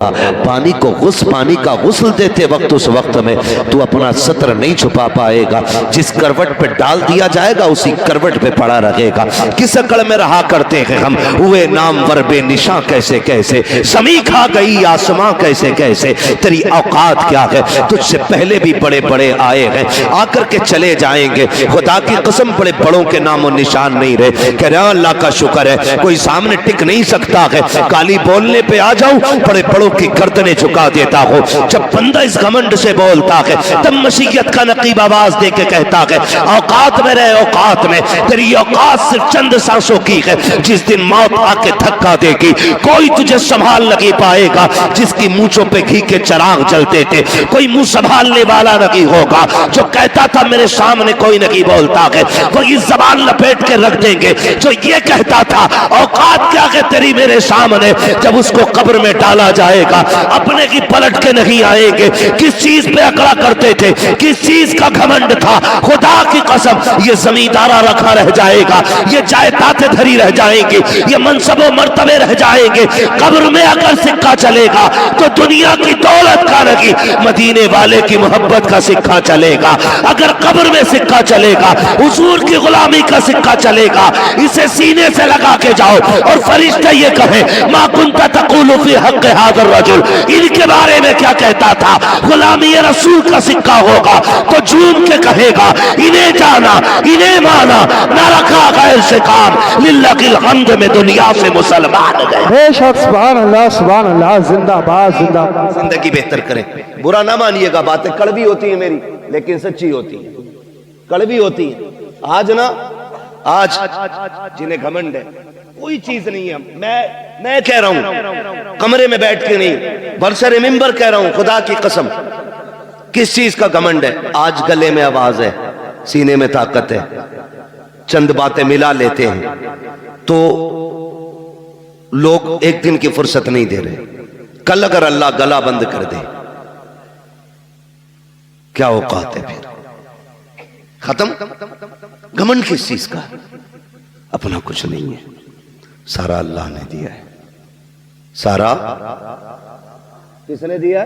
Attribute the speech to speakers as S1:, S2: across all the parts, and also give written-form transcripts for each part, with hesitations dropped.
S1: पानी का गुस्ल देते वक्त उस वक्त में तू अपना सत्र नहीं छुपा पाएगा। जिस करवट पे डाल दिया जाएगा उसी करवट पे पड़ा रहेगा। किस अकड़ में रहा करते हैं हम, हुए नामवर बेनिशा कैसे कैसे, समी खा गई आसमां कैसे कैसे, तेरी औकात क्या है, तुझसे पहले भी बड़े बड़े आए हैं, आकर के चले जाएंगे। खुदा की कसम बड़े बड़ों के नामो निशान नहीं रहे। कह रहे अल्लाह का शुक्र है कोई सामने टिक नहीं सकता है, काली बोलने पे आ जाऊं बड़े बड़ों की गर्दनें झुका देता हो। जब बंदा इस घमंड से बोलता है तब मसीहत का नकीब आवाज दे के कहता है औकात में रहे, औकात में, तेरी औकात सिर्फ चंद सांसों की है। जिस दिन मौत आके धक्का देगी कोई तुझे संभाल नहीं पाएगा। जिसकी मूंछों पे घी के चिराग जलते थे कोई मुंह संभालने वाला नहीं होगा। जो कहता था मेरे सामने कोई नहीं बोलता है वही जबान लपेट के रख देंगे। जो ये कहता था औकात क्या है तेरी मेरे सामने, जब उसको कब्र में डाला जाएगा अपने की पलट के नहीं आएंगे। किस चीज पे अकड़ा करते थे, किस चीज का घमंड था, खुदा की कसम ये जमींदारा रखा रह जाएगा, ये जायदादें धरी रह जाएंगी, ये मनसबो मर्तबे रह जाएंगे। कब्र में अगर सिक्का चलेगा तो दुनिया की दौलत का नहीं मदीने वाले की मोहब्बत का सिक्का चलेगा। अगर कब्र में सिक्का चलेगा हुजूर की गुलामी का सिक्का चलेगा। इसे सीने से लगा के जाओ और फरिश्ता ये कहे मा कुंता तक़ूलु फी हक़्क़ि हाज़ा रजुल, इनके बारे में क्या कहता था, गुलामी रसूल का सिक्का होगा तो झूम के कहेगा इन्हें जाना इन्हें माना, ना रखा गैर से काम, लिल्लाहिल हम्द में दुनिया से मुसलमान गए।
S2: बेशक सुभान अल्लाह, जिंदाबाद जिंदाबाद।
S1: जिंदगी बेहतर करें, बुरा ना मानिएगा, बातें कड़वी होती है मेरी लेकिन सच्ची होती है, कड़वी होती है। आज जिन्हें घमंड है कोई चीज नहीं है, मैं कह रहा हूं कमरे में बैठ के नहीं बरसरे मिंबर कह रहा हूं, खुदा की कसम किस चीज का घमंड है। आज गले में आवाज है, सीने में ताकत है, चंद बातें मिला लेते हैं तो लोग एक दिन की फुर्सत नहीं दे रहे। कल अगर अल्लाह गला बंद कर दे क्या औकात है, फिर खत्म। घमंड किस चीज का, अपना कुछ नहीं है, सारा अल्लाह ने दिया है। सारा किसने दिया,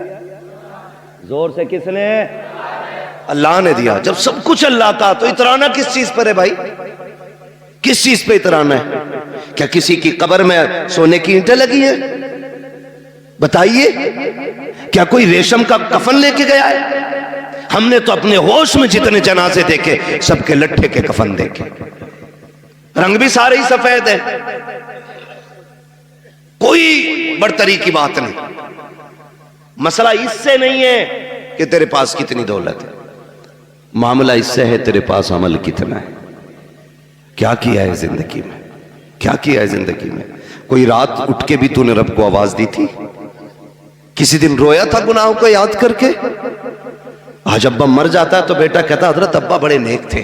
S1: जोर से किसने, अल्लाह ने दिया। जब सब कुछ अल्लाह का तो इतराना किस चीज पर है भाई, किस चीज पे इतराना है। क्या किसी की कब्र में सोने की ईंटें लगी है, बताइए। क्या कोई रेशम का कफन लेके गया है। हमने तो अपने होश में जितने जनाजे देखे सबके लट्ठे के कफन देखे, रंग भी सारे ही सफेद है, कोई बड़तरी की बात नहीं। मसला इससे नहीं है कि तेरे पास कितनी दौलत है, मामला इससे है तेरे पास अमल कितना है, क्या किया है जिंदगी में, क्या किया है जिंदगी में। कोई रात उठ के भी तूने रब को आवाज दी थी, किसी दिन रोया था गुनाहों को याद करके। आज अब्बा मर जाता है तो बेटा कहता हजरत अब्बा बड़े नेक थे।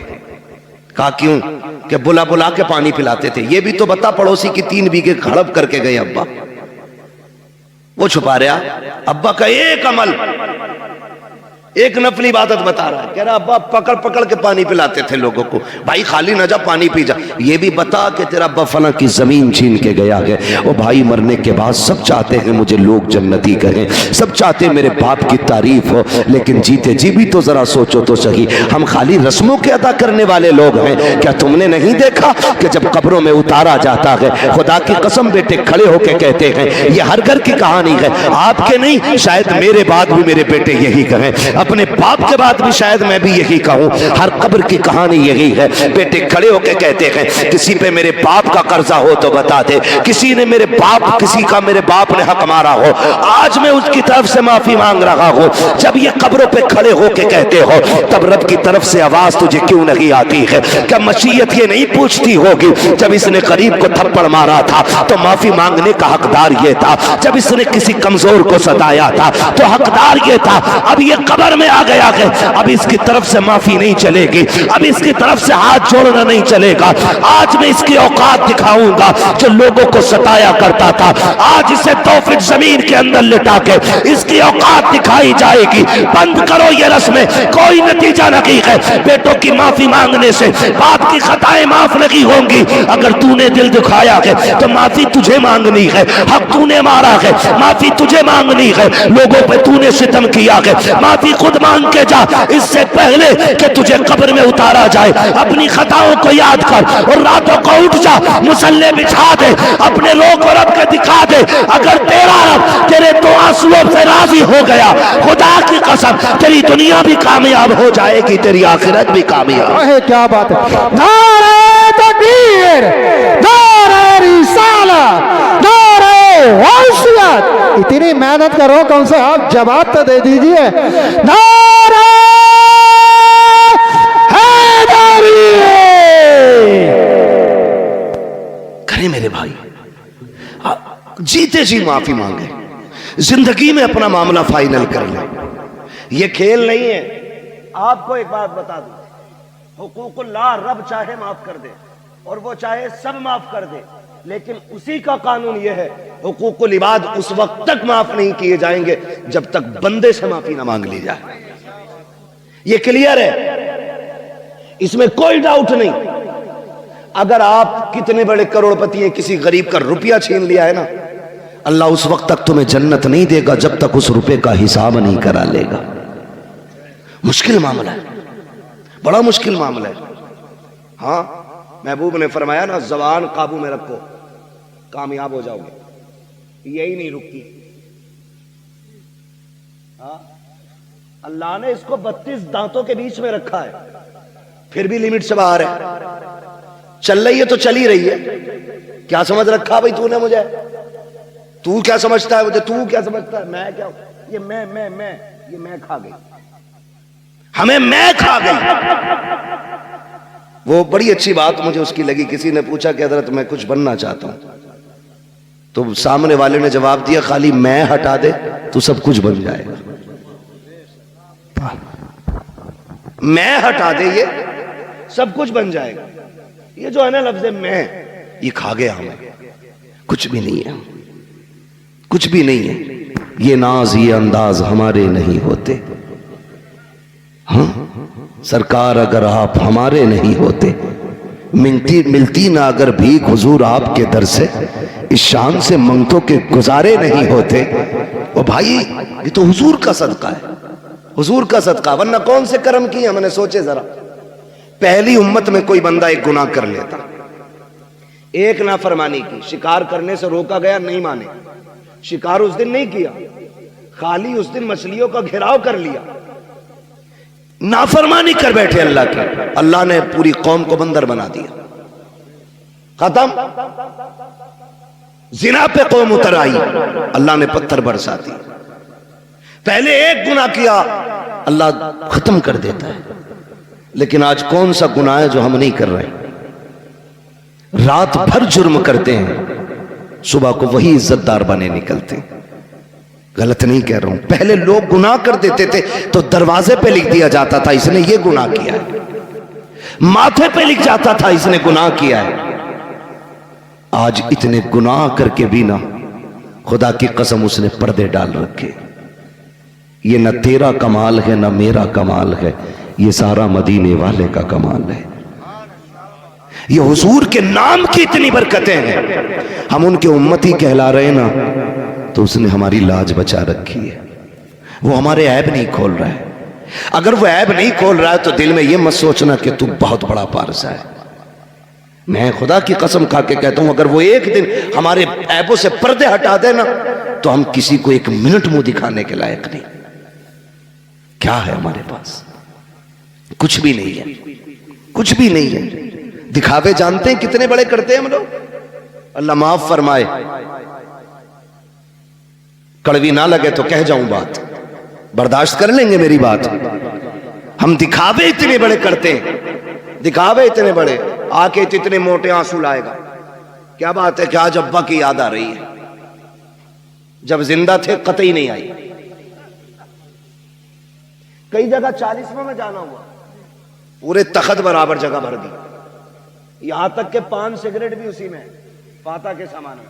S1: कहा क्यों, कि बुला बुला के पानी पिलाते थे। ये भी तो बता, पड़ोसी की 3 बीघे हड़प करके गए अब्बा, वो छुपा रहा। अब्बा का एक अमल, एक नफली इबादत बता रहा है, कह रहा अब्बा पकड़ पकड़ के पानी पिलाते थे लोगों को। भाई खाली ना जा, पानी पी जा। ये भी बता कि तेरा अब्बा फला की जमीन छीन के गया है। ओ भाई मरने के बाद सब चाहते हैं मुझे लोग जन्नती कहें, सब चाहते हैं मेरे बाप की तारीफ हो, लेकिन जीते जी भी तो जरा सोचो तो सही, हम खाली रस्मों के अदा करने वाले लोग हैं। क्या तुमने नहीं देखा कि जब कब्रों में उतारा जाता है, खुदा की कसम बेटे खड़े होके कहते हैं, ये हर घर की कहानी है, आपके नहीं, शायद मेरे बाद भी मेरे बेटे यही कहें, अपने बाप के बाद भी शायद मैं भी यही कहूं, हर कब्र की कहानी यही है। बेटे खड़े होकर कहते हैं किसी पे मेरे बाप का कर्जा हो तो बता दे, किसी ने मेरे बाप ने हक मारा हो, आज मैं उसकी तरफ से माफी मांग रहा हूं। जब ये कब्रों पे खड़े होकर कहते हो तब रब की तरफ से आवाज तुझे क्यों नहीं आती है। क्या मशीयत ये नहीं पूछती होगी जब इसने गरीब को थप्पड़ मारा था तो माफी मांगने का हकदार ये था, जब इसने किसी कमजोर को सताया था तो हकदार ये था। अब ये कब्र कब्र में आ गया है, अब इसकी तरफ से माफी नहीं चलेगी, अब इसकी तरफ से हाथ जोड़ना नहीं चलेगा। आज मैं इसकी औकात दिखाऊंगा जो लोगों को सताया करता था। आज इसे 2 फीट जमीन के अंदर लिटा के इसकी औकात दिखाई जाएगी। बंद करो ये रस्में, कोई नतीजा नहीं है। बेटों की माफी मांगने से बाप की खताएं माफ नहीं होंगी। अगर तूने दिल दुखाया है तो माफी तुझे मांगनी है। हक तूने मारा है, माफी तुझे मांगनी है। लोगों पे तूने सितम किया है, माफी खुद मांग के जा। इससे पहले कि तुझे कब्र में उतारा जाए, अपनी खताओं को याद कर और रातों को उठ जा, मुसल्ले बिछा दे, अपने रोग और रब के दिखा दे। अगर तेरा रब तेरे 2 आंसुओं से राजी हो गया, खुदा की कसम तेरी दुनिया भी कामयाब हो जाएगी, तेरी आखिरत भी कामयाब।
S2: है क्या बात है। नारे तकबीर, नारे रिसाला, नारे गौसियत। इतनी मेहनत करो, कम से आप जवाब तो दे दीजिए। नारे हैदरी।
S1: करे मेरे भाई, जीते जी माफी मांगे, जिंदगी में अपना मामला फाइनल कर ले। ये खेल नहीं है। आपको एक बात बता दूं, हुकूकुल्लाह रब चाहे माफ कर दे और वो चाहे सब माफ कर दे, लेकिन उसी का कानून यह है, हुकूकुल इबाद उस वक्त तक माफ नहीं किए जाएंगे जब तक बंदे से माफी ना मांग ली जाए। ये क्लियर है, इसमें कोई डाउट नहीं। अगर आप कितने बड़े करोड़पति हैं, किसी गरीब का रुपया छीन लिया है ना, अल्लाह उस वक्त तक तुम्हें जन्नत नहीं देगा जब तक उस रुपए का हिसाब नहीं करा लेगा। मुश्किल मामला है, बड़ा मुश्किल मामला है। हाँ, महबूब ने फरमाया ना, जबान काबू में रखो, कामयाब हो जाओगे। यही नहीं रुकती। हाँ, अल्लाह ने इसको 32 दांतों के बीच में रखा है, फिर भी लिमिट से बाहर है। चल रही है तो चली रही है। क्या समझ रखा भाई तूने मुझे? तू क्या समझता है मुझे? तू क्या समझता है? मैं क्या? ये मैं खा गई, हमें मैं खा गई। वो बड़ी अच्छी बात मुझे उसकी लगी। किसी ने पूछा कि हजरत मैं कुछ बनना चाहता हूं, तो सामने वाले ने जवाब दिया, खाली मैं हटा दे तो सब कुछ बन जाएगा। मैं हटा दे, ये सब कुछ बन जाएगा। ये जो है ना लफ्ज़ मैं, ये खा गया हमें। कुछ भी नहीं है, कुछ भी नहीं है। ये नाज ये अंदाज हमारे नहीं होते। हाँ सरकार, अगर आप हमारे नहीं होते, मिलती ना अगर भीख हुजूर आपके दर से, इस शान से मंगतों के गुजारे नहीं होते। ओ भाई, ये तो हुजूर का सदका है, हुजूर का सदका, वरना कौन से कर्म किए हमने? सोचे जरा, पहली उम्मत में कोई बंदा एक गुनाह कर लेता, एक नाफरमानी की, शिकार करने से रोका गया, नहीं माने, शिकार उस दिन नहीं किया, खाली उस दिन मछलियों का घेराव कर लिया, नाफरमानी कर बैठे अल्लाह की, अल्लाह ने पूरी कौम को बंदर बना दिया, खत्म। जिना पे कौम उतर आई, अल्लाह ने पत्थर बरसा दिए। पहले एक गुनाह किया, अल्लाह खत्म कर देता है। लेकिन आज कौन सा गुनाह है जो हम नहीं कर रहे? रात भर जुर्म करते हैं, सुबह को वही इज्जतदार बने निकलते हैं। गलत नहीं कह रहा हूं। पहले लोग गुनाह कर देते थे तो दरवाजे पे लिख दिया जाता था इसने ये गुनाह किया है, माथे पे लिख जाता था इसने गुनाह किया है। आज इतने गुनाह करके भी ना, खुदा की कसम उसने पर्दे डाल रखे। ये न तेरा कमाल है न मेरा कमाल है, ये सारा मदीने वाले का कमाल है। ये हुजूर के नाम की इतनी बरकतें हैं, हम उनके उम्मती कहला रहे हैं ना, तो उसने हमारी लाज बचा रखी है। वो हमारे ऐब नहीं खोल रहा है। अगर वो ऐब नहीं खोल रहा है तो दिल में ये मत सोचना कि तू बहुत बड़ा पारसा है। मैं खुदा की कसम खा के कहता हूं, अगर वो एक दिन हमारे ऐबों से पर्दे हटा देना तो हम किसी को एक मिनट मुंह दिखाने के लायक नहीं। क्या है हमारे पास? कुछ भी नहीं है, कुछ भी नहीं है। दिखावे जानते हैं कितने बड़े करते हैं हम लोग, अल्लाह माफ फरमाए। कड़वी ना लगे तो कह जाऊं बात, बर्दाश्त कर लेंगे मेरी बात। हम दिखावे इतने बड़े करते हैं, दिखावे इतने बड़े, आके इतने मोटे आंसू लाएगा। क्या बात है कि आज अब्बा की याद आ रही है, जब जिंदा थे कतई नहीं आई। कई जगह 40वां में जाना हुआ, पूरे तख्त बराबर जगह भर दी, यहां तक के पान सिगरेट भी उसी में, फाता के सामान में।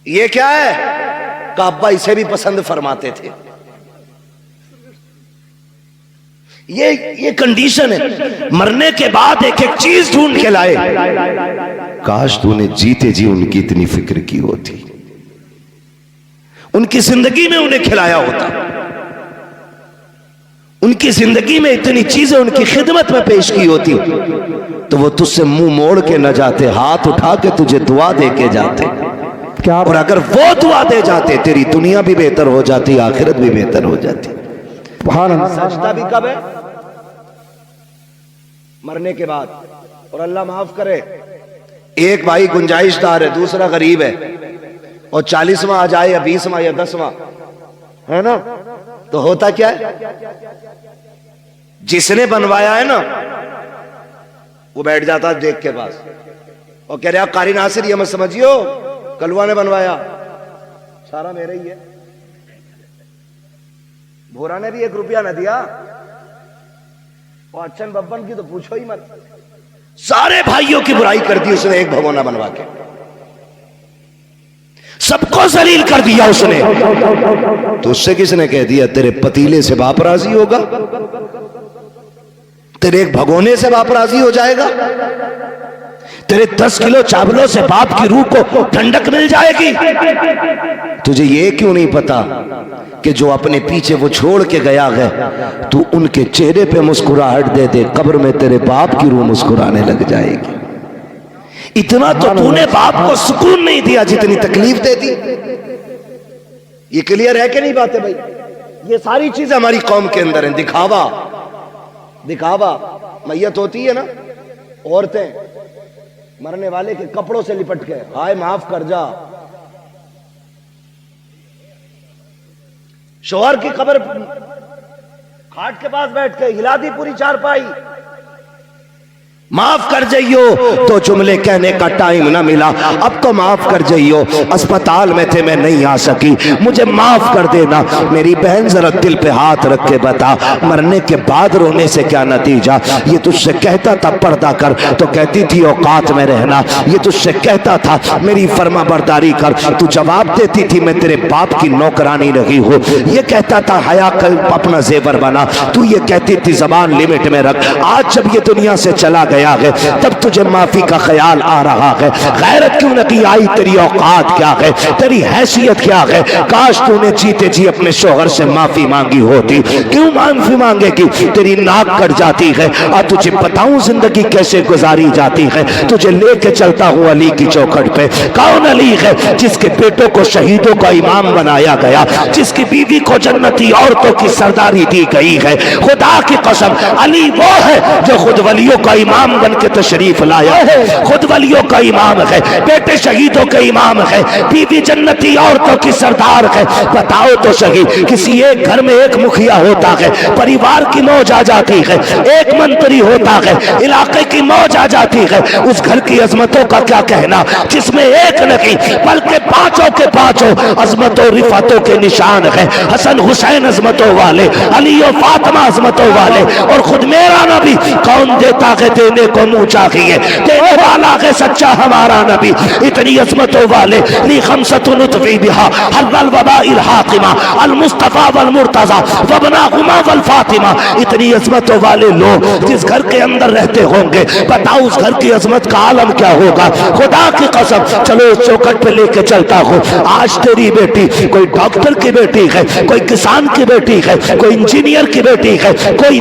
S1: ये क्या है? काबा इसे भी पसंद फरमाते थे। ये कंडीशन है। मरने के बाद एक एक चीज ढूंढ के लाए। काश तूने जीते जी उनकी इतनी फिक्र की होती, उनकी जिंदगी में उन्हें खिलाया होता, उनकी जिंदगी में इतनी चीजें उनकी खिदमत में पेश की होती, तो वो तुझसे मुंह मोड़ के न जाते, हाथ उठा के तुझे दुआ दे के जाते।
S2: क्या?
S1: और अगर वो दुआ दे जाते, तेरी दुनिया भी बेहतर हो जाती, आखिरत भी बेहतर हो जाती। सजदा भी कब है? मरने के बाद। और अल्लाह माफ करे, एक भाई गुंजाइशदार है, दूसरा गरीब है, और 40वां आ जाए या 20वां या 10वां, है ना, तो होता क्या है? जिसने बनवाया है ना, वो बैठ जाता है देख के पास और कह रहा कारी नासिर, ये मत समझियो कलवा ने बनवाया, सारा मेरा ही है। भोरा ने भी 1 रुपया न दिया, और अच्छन बब्बन की तो पूछो ही मत। सारे भाइयों की बुराई कर दी उसने, एक भगोना बनवा के सबको जलील कर दिया उसने। तो उससे किसने कह दिया तेरे पतीले से बाप राजी होगा, तेरे एक भगोने से बाप राजी हो जाएगा, तेरे 10 किलो चावलों से बाप की रूह को ठंडक मिल जाएगी? तुझे ये क्यों नहीं पता कि जो अपने पीछे वो छोड़ के गया है, तू उनके चेहरे पे मुस्कुराहट दे दे, कब्र में तेरे बाप की रूह मुस्कुराने लग जाएगी। इतना तो तूने बाप को सुकून नहीं दिया जितनी तकलीफ दे दी। ये क्लियर है कि नहीं बातें भाई? ये सारी चीजें हमारी कौम के अंदर हैं। दिखावा, दिखावा। मैयत होती है ना, औरतें मरने वाले के कपड़ों से लिपट के, हाय माफ कर जा। शोहर की कब्र खाट के पास बैठ के हिला दी पूरी चारपाई, माफ कर जाइयो, तो जुमले कहने का टाइम ना मिला, अब तो माफ कर जाइयो, अस्पताल में थे मैं नहीं आ सकी, मुझे माफ कर देना। मेरी बहन जरा दिल पे हाथ रख के बता, मरने के बाद रोने से क्या नतीजा? ये तुझसे कहता था पर्दा कर, तो कहती थी औकात में रहना। ये तुझसे कहता था मेरी फर्मा बरदारी कर, तू जवाब देती थी मैं तेरे बाप की नौकरानी रही हूँ। ये कहता था हया कर अपना जेवर बना, तू ये कहती थी जबान लिमिट में रख। आज जब ये दुनिया से चला गया है, तब तुझे माफी का ख्याल आ रहा है। गैरत क्यों नहीं आई? तेरी औकात क्या है, तेरी हैसियत क्या है? काश तूने जीते जी अपने शोहर से माफी मांगी होती। क्यों माफी मांगेगी? तेरी नाक कट जाती है। और तुझे बताऊं जिंदगी कैसे गुजारी जाती है। तुझे लेके चलता हूं अली की चौखट पे। कौन अली है? जिसके बेटों को शहीदों का इमाम बनाया गया, जिसकी बीवी को जन्नती औरतों की सरदारी दी गई है। खुदा की कसम, अली वो है जो खुद वलियों का इमाम बन के तशरीफ लाया है, खुद वलियों का इमाम है, बेटे शहीदों के इमाम है, बीवी जन्नती औरतों की सरदार है। बताओ तो सही, किसी एक घर में एक मुखिया होता है, परिवार की मौज आ जाती है, एक मंत्री होता है, इलाके की मौज आ जाती है, उस घर की अजमतों का क्या कहना जिसमें एक नहीं बल्कि पांचों के पांचों अजमतों रिफातों के निशान है। हसन हुसैन अजमतों वाले, अली और फातिमा अजमतों वाले, और खुद मेरा नबी कौन देता है देने को मुंह चाहिए, देने वाला है सच्चा हमारा नबी। इतनी अजमतों वाले ली खमसतुन उतफी बिहा हर्रल वबाइल हातिमा अल मुस्तफा वल मुर्तजा वबना हुमा वल फातिमा। इतनी अजमतों वाले लोग जिस घर के अंदर रहते होंगे, बताओ उस घर की अजमत का आलम क्या होगा? खुदा की कसम, चलो चौखट पे लेके चलता हूँ। आज तेरी बेटी कोई डॉक्टर की बेटी है, कोई किसान की बेटी है, कोई इंजीनियर की बेटी है, कोई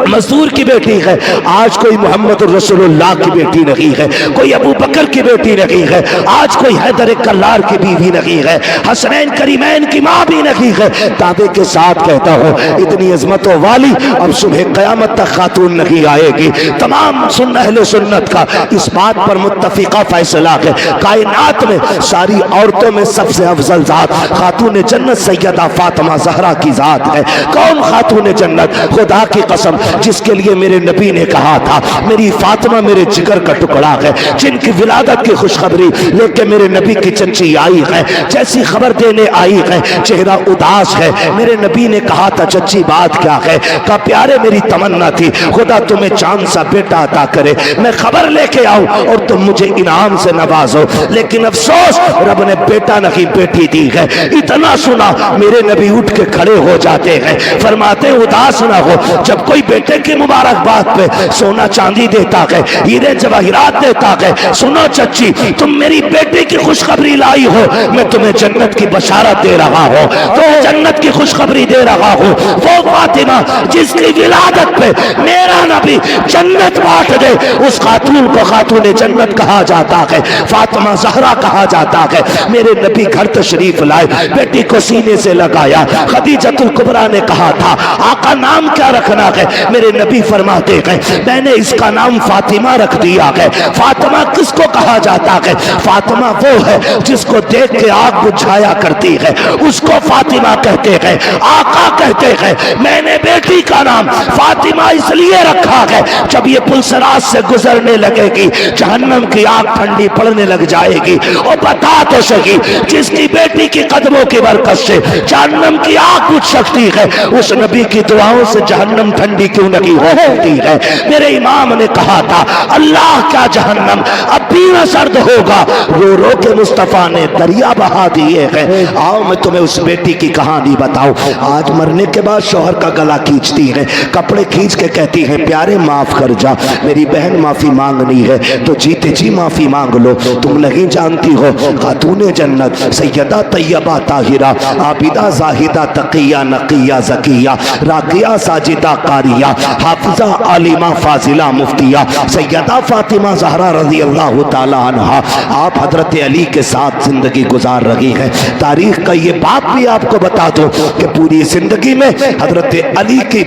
S1: मजदूर की बेटी है। आज कोई मोहम्मद रसूलुल्लाह की बेटी नहीं है, कोई अबू बकर की बेटी नहीं है, आज कोई हैदर कल्लार की बीवी नहीं है, हसनैन करीमैन की माँ भी नहीं है। दावे के साथ कहता हूँ, इतनी अजमतों वाली अब सुबह क़यामत तक खातून नहीं आएगी। तमाम अहले सुन्नत का इस बात पर मुत्तफिका फैसला है, कायनात में सारी औरतों में सबसे अफजल जात खातून जन्नत सैयदा फातिमा ज़हरा की जात है। कौन खातून जन्नत? खुदा की कसम, जिसके लिए मेरे नबी ने कहा रहा था मेरी फातिमा मेरे जिगर का टुकड़ा है, जिनकी विलादत की खुशखबरी लेके मेरे नबी की चच्ची आई है। जैसी खबर देने आई है चेहरा उदास है। मेरे नबी ने कहा था चच्ची बात क्या है? कहा प्यारे मेरी तमन्ना थी खुदा तुम्हें चांद सा बेटा अता करे, मैं खबर लेके आऊं और तुम मुझे इनाम से नवाजो, लेकिन अफसोस रब ने बेटा नहीं बेटी दी है। इतना सुना मेरे नबी उठ के खड़े हो जाते हैं, फरमाते उदास ना हो, जब कोई बेटे की मुबारकबाद पे सोना चांदी देता है, हीरे जवाहिरात देता है, सुनो चच्ची तुम मेरी बेटी की खुशखबरी लाई हो, मैं तुम्हें जन्नत की बशारत दे रहा हूं, तो जन्नत की खुशखबरी दे रहा हूं। वो फातिमा जिसकी विलादत पे मेरा नबी जन्नत बांट दे, उस खातून को खातून जन्नत कहा जाता है, फातिमा ज़हरा कहा जाता है। मेरे नबी घर तशरीफ लाए, बेटी को सीने से लगाया। खदीजतुल कुबरा ने कहा था आका नाम क्या रखना है? मेरे नबी फरमाते हैं मैंने इसका नाम फातिमा रख दिया है। फातिमा किसको कहा जाता है? फातिमा वो है जिसको देख के आग बुझाया करती है, उसको फातिमा कहते हैं। आका कहते हैं मैंने बेटी का नाम फातिमा इसलिए रखा है जब ये पुलसराज से गुजरने लगेगी जहन्नम की आग ठंडी पड़ने लग जाएगी। और बता तो सही जिसकी बेटी की कदमों की बरकत से जहन्नम की आग बुझ सकती है, उस नबी की दुआओं से जहन्नम ठंडी क्यों नहीं हो सकती है? मेरे इमाम ने कहा था अल्लाह क्या जहन्नम अब भी न सर्द होगा, रो रो के मुस्तफा ने दरिया बहा दिए हैं। आओ मैं तुम्हें उस बेटी की कहानी बताऊं। आज मरने के बाद शौहर का गला खींचती है, कपड़े खींच के कहती है प्यारे माफ कर जा, मेरी बहन माफी मांगनी है तो जीते जी माफी मांग लो। तुम नहीं जानती हो खातूने जन्नत सैयदा तैयबा ताहिरा आबिदा जाहिदा तकिया नकिया जकिया राकिया साजिदा कारिया हाफिजा आलिमा फाजिला मुफ्तिया सैयदा फातिमा ज़हरा रज़ी अल्लाह ताला अन्हा आप हजरत अली के साथ जिंदगी गुजार रही हैं। तारीख का ये बात भी आपको बता दो कि पूरी जिंदगी में हजरत अली की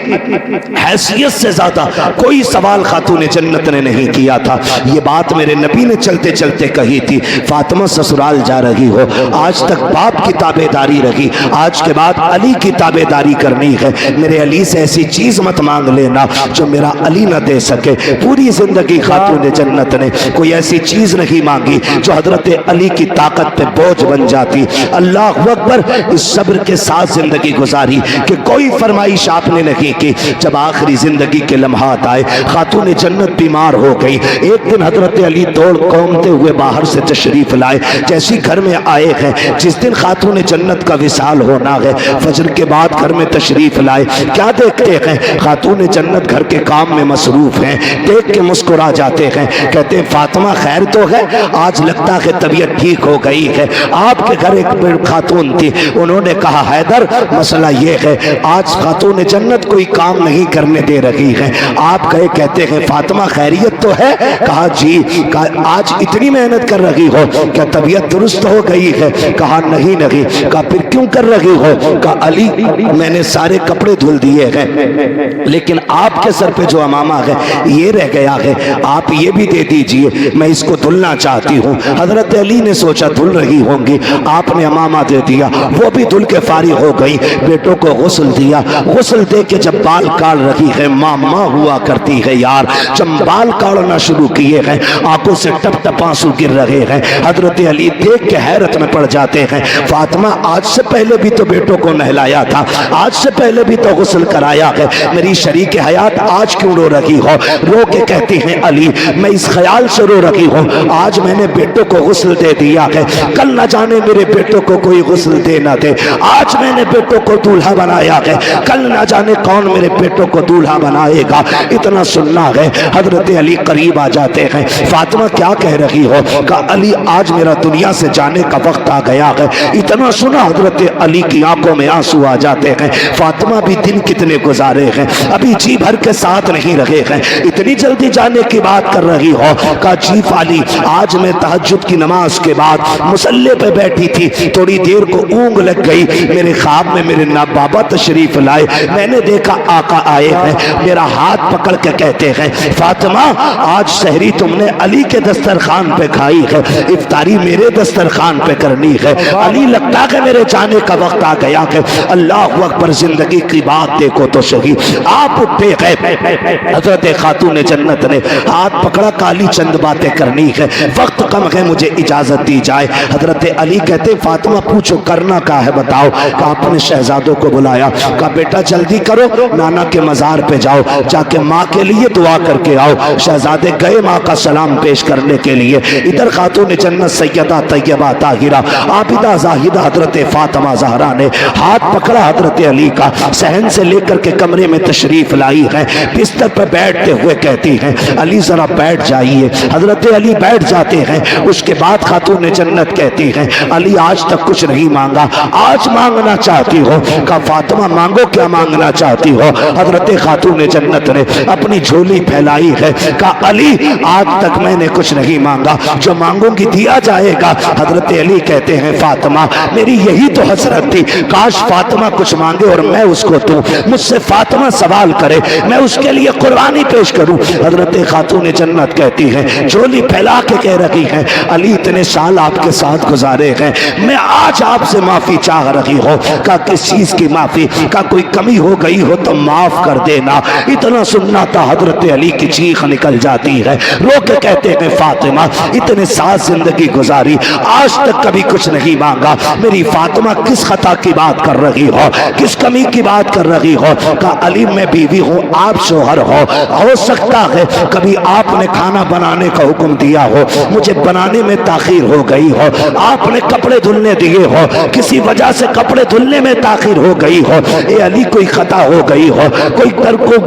S1: हैसियत से ज्यादा कोई सवाल खातून जन्नत ने नहीं किया था। ये बात मेरे नबी ने चलते चलते कही थी। फातिमा ससुराल जा रही हो, आज तक बाप की ताबेदारी रही, आज के बाद अली की ताबेदारी करनी है। मेरे अली से ऐसी चीज मत मांग लेना जो मेरा अली न दे सके। पूरी जिंदगी खातून जन्नत ने कोई ऐसी चीज नहीं मांगी जो हजरत अली की ताकत पे बोझ बन जाती। अल्लाह अकबर। इस सब्र के साथ जिंदगी गुजारी कि कोई फरमाइश आपने नहीं की। जब आखिरी जिंदगी के लम्हात आए, खातून जन्नत बीमार हो गई। एक दिन हजरत अली दौड़ कौमते हुए बाहर से तशरीफ लाए। जैसी घर में आए हैं, जिस दिन खातून जन्नत का विसाल होना है, फजर के बाद घर में तशरीफ लाए। क्या देखते हैं? खातून जन्नत घर के काम में मसरूफ हैं। देख के मुस्कुरा जाते हैं, कहते हैं फातिमा खैर तो है? आज लगता है तबीयत ठीक हो गई है। आपके घर एक खातून थी, उन्होंने कहा हैदर मसला ये है आज खातून जन्नत कोई काम नहीं करने दे रही है। आप गए, कहते हैं फातिमा खैरियत तो है? कहा जी। कहा आज इतनी मेहनत कर रही हो, क्या तबीयत दुरुस्त हो गई है? कहा नहीं नहीं। कहा फिर क्यों कर रही हो? कहा अली मैंने सारे कपड़े धुल दिए हैं, लेकिन आपके सर पे जो अमामा है ये रह गया है, आप ये भी दे दीजिए, मैं इसको धुलना चाहती हूँ। हजरत अली ने सोचा धुल रही होंगी, आपने अमामा दे दिया, वो भी धुल के फारिग हो गई। बेटों को गुस्ल दिया, गुस्ल दे के जब बाल काट रही है, माँ हुआ करती है यार, जब बाल काटना शुरू किए हैं आंखों से टप टप आंसू गिर रहे हैं। हजरत अली देख के हैरत में पड़ जाते हैं। फातिमा आज से पहले भी तो बेटों को नहलाया था, आज से पहले भी तो गुस्ल कराया है, मेरी शरीक हयात आज क्यों रो रही हो? रो के कहती हैं अली मैं इस ख्याल से रो रही हूँ, आज मैंने बेटों को गुस्ल दे दिया है, कल न जाने मेरे बेटों को कोई गुस्ल दे ना दे। आज मैंने बेटों को दूल्हा बनाया है, कल न जाने कौन मेरे बेटों को दूल्हा बनाएगा। इतना सुनना है। हजरत अली करीब आ जाते हैं। फातिमा क्या कह रही हो? कहा अली आज मेरा दुनिया से जाने का वक्त आ गया है। इतना सुना हजरत अली की आंखों में आंसू आ जाते हैं। फातिमा भी दिन कितने गुजारे हैं, अभी जी भर के साथ नहीं रहे हैं, इतनी जल्दी जाने की बात कर रही हो? कहा जी फाली आज मैं तहज्जुद की नमाज के बाद मुसल्ले पे बैठी थी, थोड़ी देर को ऊँग लग गई, मेरे ख्वाब में मेरे ना बाबा तशरीफ लाए, मैंने देखा आका आए हैं, मेरा हाथ पकड़ के कहते हैं फातिमा आज सहरी तुमने अली के दस्तरखान पे खाई है, इफ्तारी मेरे दस्तरखान पे करनी है। अली लगता है मेरे जाने का वक्त आ गया है। अल्लाह अकबर। जिंदगी की बात देखो तो सही। आप उठे हैं, हजरत खातून जन्नत ने हाथ पकड़ा, काली चंद बातें करनी है, वक्त कम है, मुझे इजाजत दी जाए। हजरत अली कहते फातिमा पूछो करना क्या है बताओ। कहा अपने शहजादों को बुलाया, कहा बेटा जल्दी करो, नाना के मजार पे जाओ, जाके माँ के लिए दुआ करके आओ। शहजादे गए माँ का सलाम पेश करने के लिए। इधर खातून जन्नत सैयदा तैयबा ताहिरा आबिदा जाहिदा हजरत फातिमा ज़हरा ने हाथ पकड़ा हजरत अली का, सहन से लेकर के कमरे में तशरीफ लाई है। बिस्तर पर बैठते हुए कहती हैं अली जरा बैठ जाइए। हजरत अली बैठ जाते हैं। उसके बाद खातून जन्नत कहती हैं अली आज तक कुछ नहीं मांगा, आज मांगना चाहती हो? कहा फातिमा मांगो, क्या मांगना चाहती हो? हजरत खातून जन्नत ने अपनी झोली फैलाई है। कहा अली आज तक मैंने कुछ नहीं मांगा, जो मांगूंगी दिया जाएगा। हजरत अली कहते हैं फातिमा मेरी यही तो हसरत थी, काश फातिमा कुछ मांगे और मैं उसको दूं, मुझसे फातिमा सवाल करे, मैं उसके लिए कुर्बानी पेश करूं। हजरत खातून जन्नत कहती है झोली फैला के कह रही है अली इतने साल आपके साथ गुजारे हैं, मैं आज आपसे माफी चाह रही हूं। का किस चीज की माफी? का कोई कमी हो गई हो तो माफ कर देना। इतना सुनना था हजरत अली की चीख निकल जाती है। रो के कहते हैं फातिमा इतने साल जिंदगी गुजारी, आज तक कभी कुछ नहीं मांगा, मेरी फातिमा किस खता की बात कर रही हो, किस कमी की बात कर रही हो? का अली मैं बीवी हूं, आप शोहर हो सकता है कभी आपने खाना बनाने का हुक्म दिया हो, मुझे बनाने में ताखीर हो गई हो, आपने कपड़े धुलने दिए हो, किसी वजह से कपड़े धुलने में ताखीर हो गई हो, ए अली कोई खता हो गई हो, कोई दर को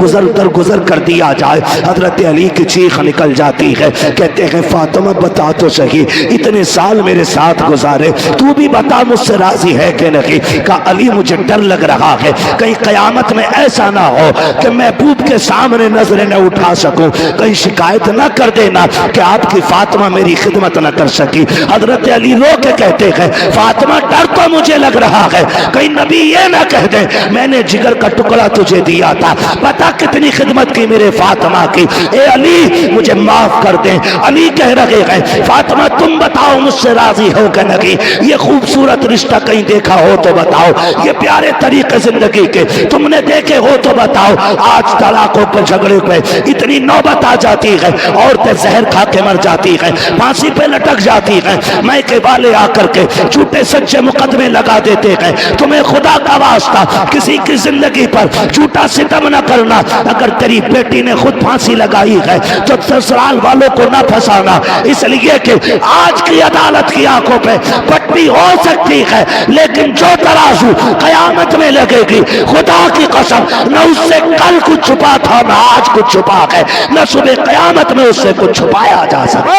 S1: गुजर कर दिया जाए। हजरत अली की चीख निकल जाती है। कहते हैं फातिमा बता तो सही, इतने साल मेरे साथ गुजारे, तू भी बता मुझसे राजी है कि नहीं? का अली मुझे डर लग रहा है कहीं कयामत में ऐसा ना हो कि महबूब के सामने नजरें न उठा सकूं, कहीं शिकायत न कर देना कि आपकी फातिमा मेरी खिदमत न कर सकी। हजरत अली रो के कहते हैं फातिमा डर तो मुझे लग रहा है कहीं नबी ये ना कह दे मैंने जिगर का टुकड़ा तुझे दिया था, पता कितनी खिदमत की मेरे फातिमा की, ए अली मुझे माफ कर दे। अली कह रहे हैं फातिमा तुम बताओ मुझसे राजी हो कि नहीं? ये खूबसूरत रिश्ता कहीं देखा हो तो बताओ, ये प्यारे तरीके जिंदगी के तुमने देखे हो तो बताओ। आज तलाकों पर झगड़े पे इतनी नौबत आ जाती है, औरतें जहर खा के मर जाती है, फांसी पे लटक जाती है, मैके वाले आकर के झूठे सच्चे मुकदमे लगा देते हैं। तुम्हें खुदा का वास्ता किसी की जिंदगी पर झूठा सितम न करना। अगर तेरी बेटी ने खुद फांसी लगाई है तो ससुराल वालों को न फंसाना, इसलिए कि आज की अदालत की आंखों पे पट्टी हो सकती है, लेकिन जो तराजू कयामत में लगेगी खुदा की कसम न उससे कल कुछ छुपा था न आज कुछ छुपा है, न सुबह कयामत में उससे कुछ छुपाया जा सकता।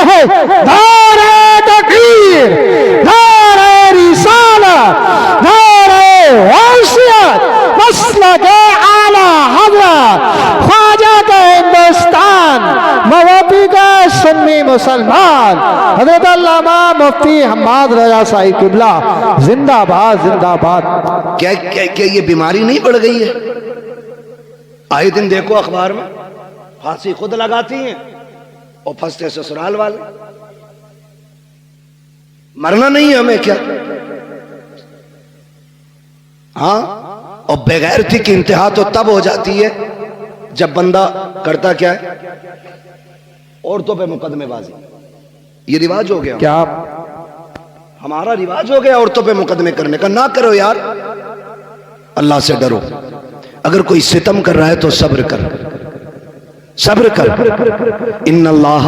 S2: नारे तकबीर, नारे रिसालत, नारे गौसियत, मसलक आला हज़रत ख्वाजा के हिंदुस्तान, मवती का सुन्नी मुसलमान हज़रत अल्लामा मुफ्ती हम्माद रजा साहिब किबला जिंदाबाद जिंदाबाद।
S1: क्या क्या क्या ये बीमारी नहीं बढ़ गई है? आए दिन देखो अखबार में फांसी खुद लगाती हैं और फंसते ससुराल वाले। मरना नहीं है हमें क्या? हाँ, और बेगैरती की इंतहा तो तब हो जाती है जब बंदा करता क्या है, औरतों पे मुकदमेबाजी। ये रिवाज हो गया,
S2: क्या
S1: हमारा रिवाज हो गया औरतों पे मुकदमे करने का। ना करो यार, अल्लाह से डरो। अगर कोई सितम कर रहा है तो सब्र कर, सब्र कर। इन्नल्लाह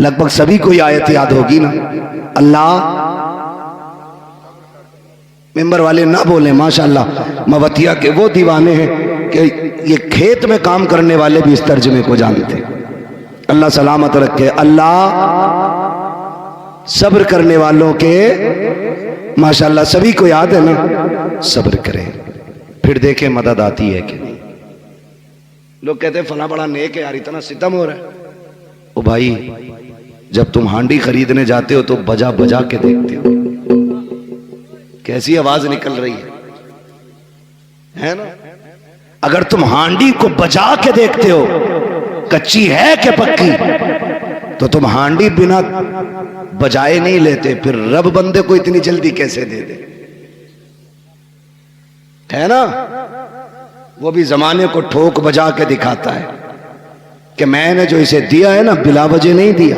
S1: लगभग सभी को आयत याद होगी ना। अल्लाह, मेंबर वाले ना बोले माशाल्लाह, मवतिया के वो दीवाने हैं कि ये खेत में काम करने वाले भी इस तर्जुमे को जानते हैं। अल्लाह सलामत रखे। अल्लाह सब्र करने वालों के माशाल्लाह सभी को याद है ना, सब्र करें फिर देखें मदद आती है कि नहीं। लोग कहते हैं फला बड़ा नेक है यार, इतना सितम हो रहा है। ओ भाई, जब तुम हांडी खरीदने जाते हो तो बजा बजा के देखते हो कैसी आवाज निकल रही है ना? अगर तुम हांडी को बजा के देखते हो कच्ची है कि पक्की, तो तुम हांडी बिना बजाए नहीं लेते, फिर रब बंदे को इतनी जल्दी कैसे दे दे, है ना?
S3: वो भी जमाने को ठोक बजा के दिखाता है कि मैंने जो इसे दिया है ना बिला वजह नहीं दिया,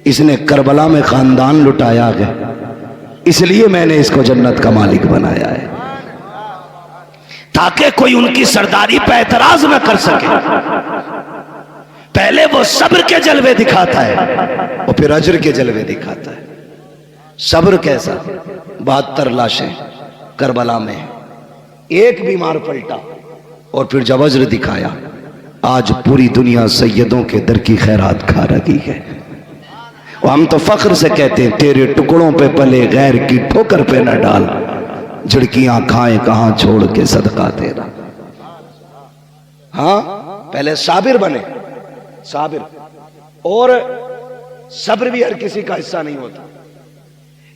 S3: इसने करबला में खानदान लुटाया है, इसलिए मैंने इसको जन्नत का मालिक बनाया है, ताकि कोई उनकी सरदारी पे एतराज न कर सके। पहले वो सब्र के जलवे दिखाता है और फिर अजर के जलवे दिखाता है। सब्र कैसा? 72 लाशें करबला में है, एक बीमार पलटा और फिर जब अजर दिखाया, आज पूरी दुनिया सैयदों के दर की खैरात खा रही है। और हम तो फख्र से कहते हैं तेरे टुकड़ों पे पले गैर की ठोकर पे न डाल, झिड़कियां खाए कहां छोड़ के सदका तेरा। हाँ, पहले साबिर बने, साबिर। और सब्र भी हर किसी का हिस्सा नहीं होता,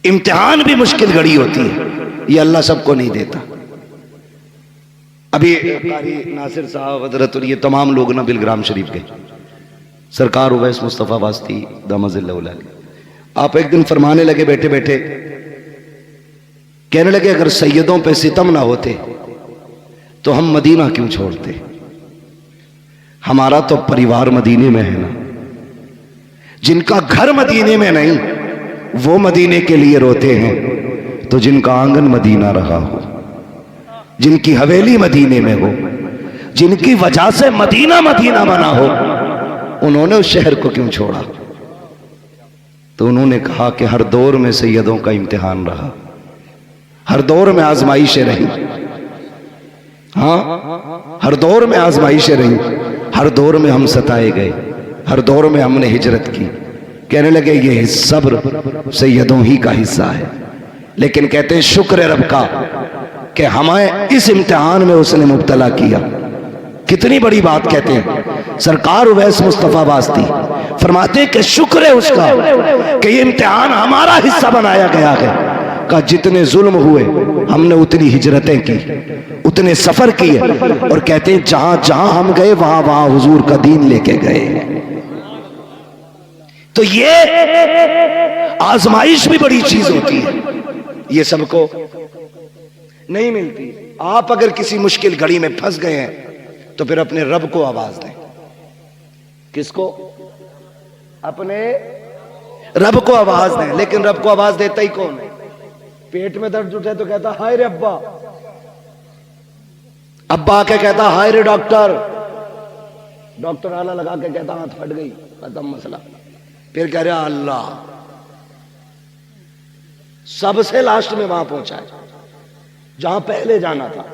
S3: इम्तिहान भी मुश्किल घड़ी होती है, ये अल्लाह सबको नहीं देता। अभी कारी नासिर साहब हजरत और ये तमाम लोग ना बिलग्राम शरीफ गए, सरकार उवैस मुस्तफ़ा वास्ती दामजिल्ला, आप एक दिन फरमाने लगे बैठे बैठे, कहने लगे अगर सैयदों पे सितम ना होते तो हम मदीना क्यों छोड़ते? हमारा तो परिवार मदीने में है ना, जिनका घर मदीने में नहीं वो मदीने के लिए रोते हैं, तो जिनका आंगन मदीना रहा हो, जिनकी हवेली मदीने में हो, जिनकी वजह से मदीना मदीना बना हो, उन्होंने उस शहर को क्यों छोड़ा? तो उन्होंने कहा कि हर दौर में सैयदों का इम्तिहान रहा, हर दौर में आजमाइशें रही। हाँ, हर दौर में आजमाइशें रही, हर दौर में हम सताए गए, हर दौर में हमने हिजरत की। कहने लगे ये सब्र सैयदों ही का हिस्सा है, लेकिन कहते हैं शुक्र रब का कि हमें इस इम्तिहान में उसने मुब्तला किया। कितनी बड़ी बात कहते हैं सरकार उवैस मुस्तफ़ा वास्ती फरमाते हैं कि शुक्र है उसका कि ये इम्तिहान हमारा हिस्सा बनाया गया है। का जितने जुल्म हुए हमने उतनी हिजरतें की, उतने सफर किए, और कहते हैं जहां जहां हम गए वहां वहां हुजूर का दीन लेके गए। तो ये आजमाइश भी बड़ी चीज होती है, ये सबको नहीं मिलती। आप अगर किसी मुश्किल घड़ी में फंस गए हैं तो फिर अपने रब को आवाज दें। किसको? अपने रब को आवाज दें। लेकिन रब को आवाज देता ही कौन है? पेट में दर्द उठे तो कहता हाय रे अब्बा, अब्बा आके कहता हाय रे डॉक्टर, डॉक्टर आला लगा के कहता हाथ फट गई, खत्म मसला। फिर कह रहा अल्लाह। सबसे लास्ट में वहां पहुंचा है जहां पहले जाना था,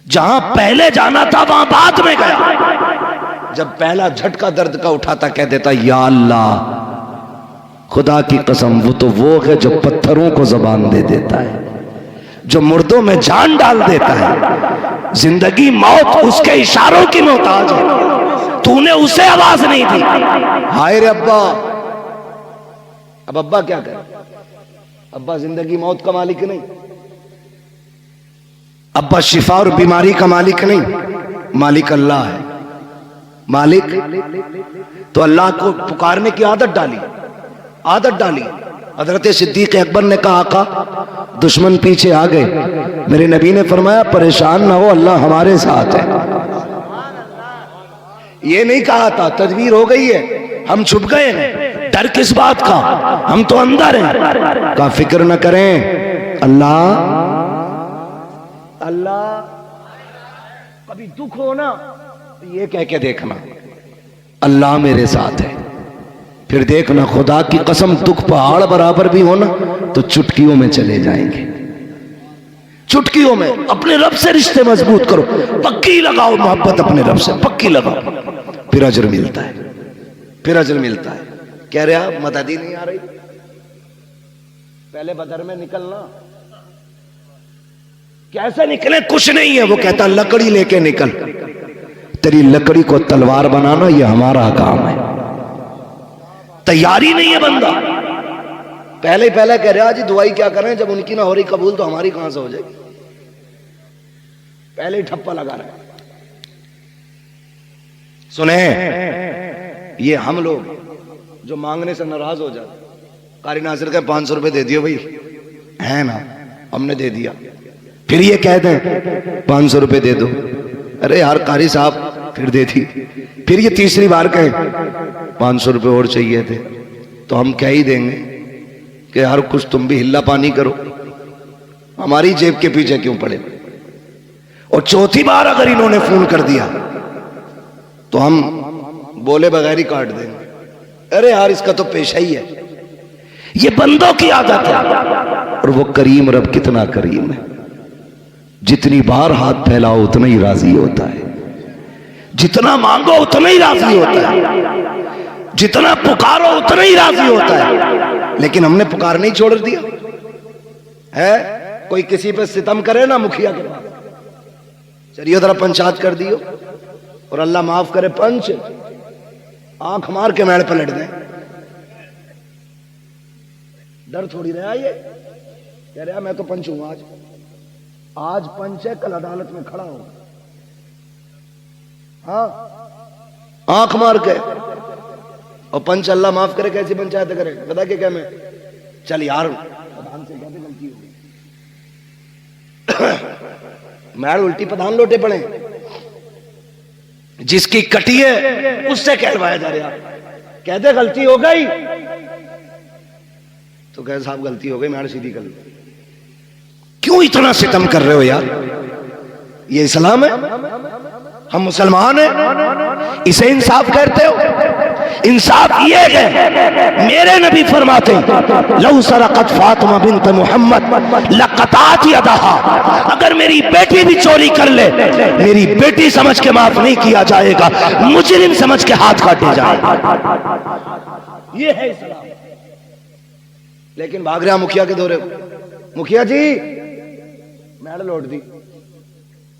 S3: जहां पहले जाना था वहां बाद में गया। जब पहला झटका दर्द का उठाता कह देता या अल्लाह, खुदा की कसम वो है जो पत्थरों को जबान दे देता है, जो मुर्दों में जान डाल देता है। जिंदगी मौत उसके इशारों की मोहताज है, तूने उसे आवाज नहीं दी। हाय रे अब्बा। अब अब्बा क्या करे? अब्बा जिंदगी मौत का मालिक नहीं, अब्बा शिफा और बीमारी का मालिक नहीं, मालिक अल्लाह है। मालिक तो अल्लाह को पुकारने की आदत डाली। हजरत सिद्दीक अकबर ने कहा आका दुश्मन पीछे आ गए, मेरे नबी ने फरमाया परेशान ना हो, अल्लाह हमारे साथ है। ये नहीं कहा था तदबीर हो गई है, हम छुप गए हैं, डर किस बात का, हम तो अंदर हैं। का फिक्र न करें, अल्लाह अल्लाह। कभी दुख हो ना तो ये कह के देखना अल्लाह मेरे साथ है, फिर देखना खुदा की कसम दुख पहाड़ बराबर भी हो ना तो चुटकियों में चले जाएंगे। चुटकियों में अपने रब से रिश्ते मजबूत करो, पक्की लगाओ मोहब्बत अपने रब से, पक्की लगाओ, फिर अजर मिलता है, फिर अजर मिलता है। कह रहे आप मदद ही नहीं आ रही, पहले बदर में निकलना। कैसे निकले? कुछ नहीं है। वो कहता लकड़ी लेके निकल, तेरी लकड़ी को तलवार बनाना ये हमारा काम है। तैयारी नहीं है बंदा, पहले ही पहले कह रहा जी दुआई क्या करें, जब उनकी ना हो रही कबूल तो हमारी कहां से हो जाएगी। पहले ही ठप्पा लगा रहा है। सुने, ये हम लोग जो मांगने से नाराज हो जाते, कारी नासिर का 500 रुपए दे दियो भाई, है ना, हमने दे दिया, फिर ये कह दें 500 रुपए दे दो, अरे यार कारी साहब फिर दे दी। फिर ये तीसरी बार कहें 500 रुपए और चाहिए थे, तो हम कह ही देंगे कि यार कुछ तुम भी हिल्ला पानी करो, हमारी जेब के पीछे क्यों पड़े। और चौथी बार अगर इन्होंने फोन कर दिया तो हम बोले बगैर ही काट देंगे, अरे यार इसका तो पेशा ही है। ये बंदों की आदत है। और वो करीम रब कितना करीम है, जितनी बार हाथ फैलाओ उतना ही राजी होता है, जितना मांगो उतना ही राजी होता है, जितना पुकारो उतना ही राजी होता है। लेकिन हमने पुकार नहीं छोड़ दिया है। कोई किसी पे सितम करे ना मुखिया के पास, चलिए जरा पंचायत कर दियो, और अल्लाह माफ करे पंच आंख मार के मेड़ पलट दें। डर थोड़ी रहा ये, कह रहा मैं तो पंच हूं, आज पंच है, कल अदालत में खड़ा होगा। हाँ आंख मार के। और पंच अल्लाह माफ करे कैसी पंचायत करे, बता के क्या मैं चल यार प्रधान से कहते गलती हो गई। मैड उल्टी प्रधान लोटे पड़े, जिसकी कटी है उससे कहलवाया जा रहा, कहते गलती हो गई तो कहे साहब गलती हो गई, मैड सीधी कर लो। क्यों इतना सितम कर रहे हो यार, ये इस्लाम है, हम मुसलमान हैं, इसे इंसाफ कहते हो। इंसाफ ये है, मेरे नबी फरमाते लौ सरकत फातिमा बिन्त मोहम्मद लक़तात यदहा, अगर मेरी बेटी भी चोरी कर ले, मेरी बेटी समझ के माफ नहीं किया जाएगा, मुजरिम समझ के हाथ काटे जाएगा। ये है इस्लाम। लेकिन भाग रहा मुखिया के दौरे, मुखिया जी मैड लौट दी।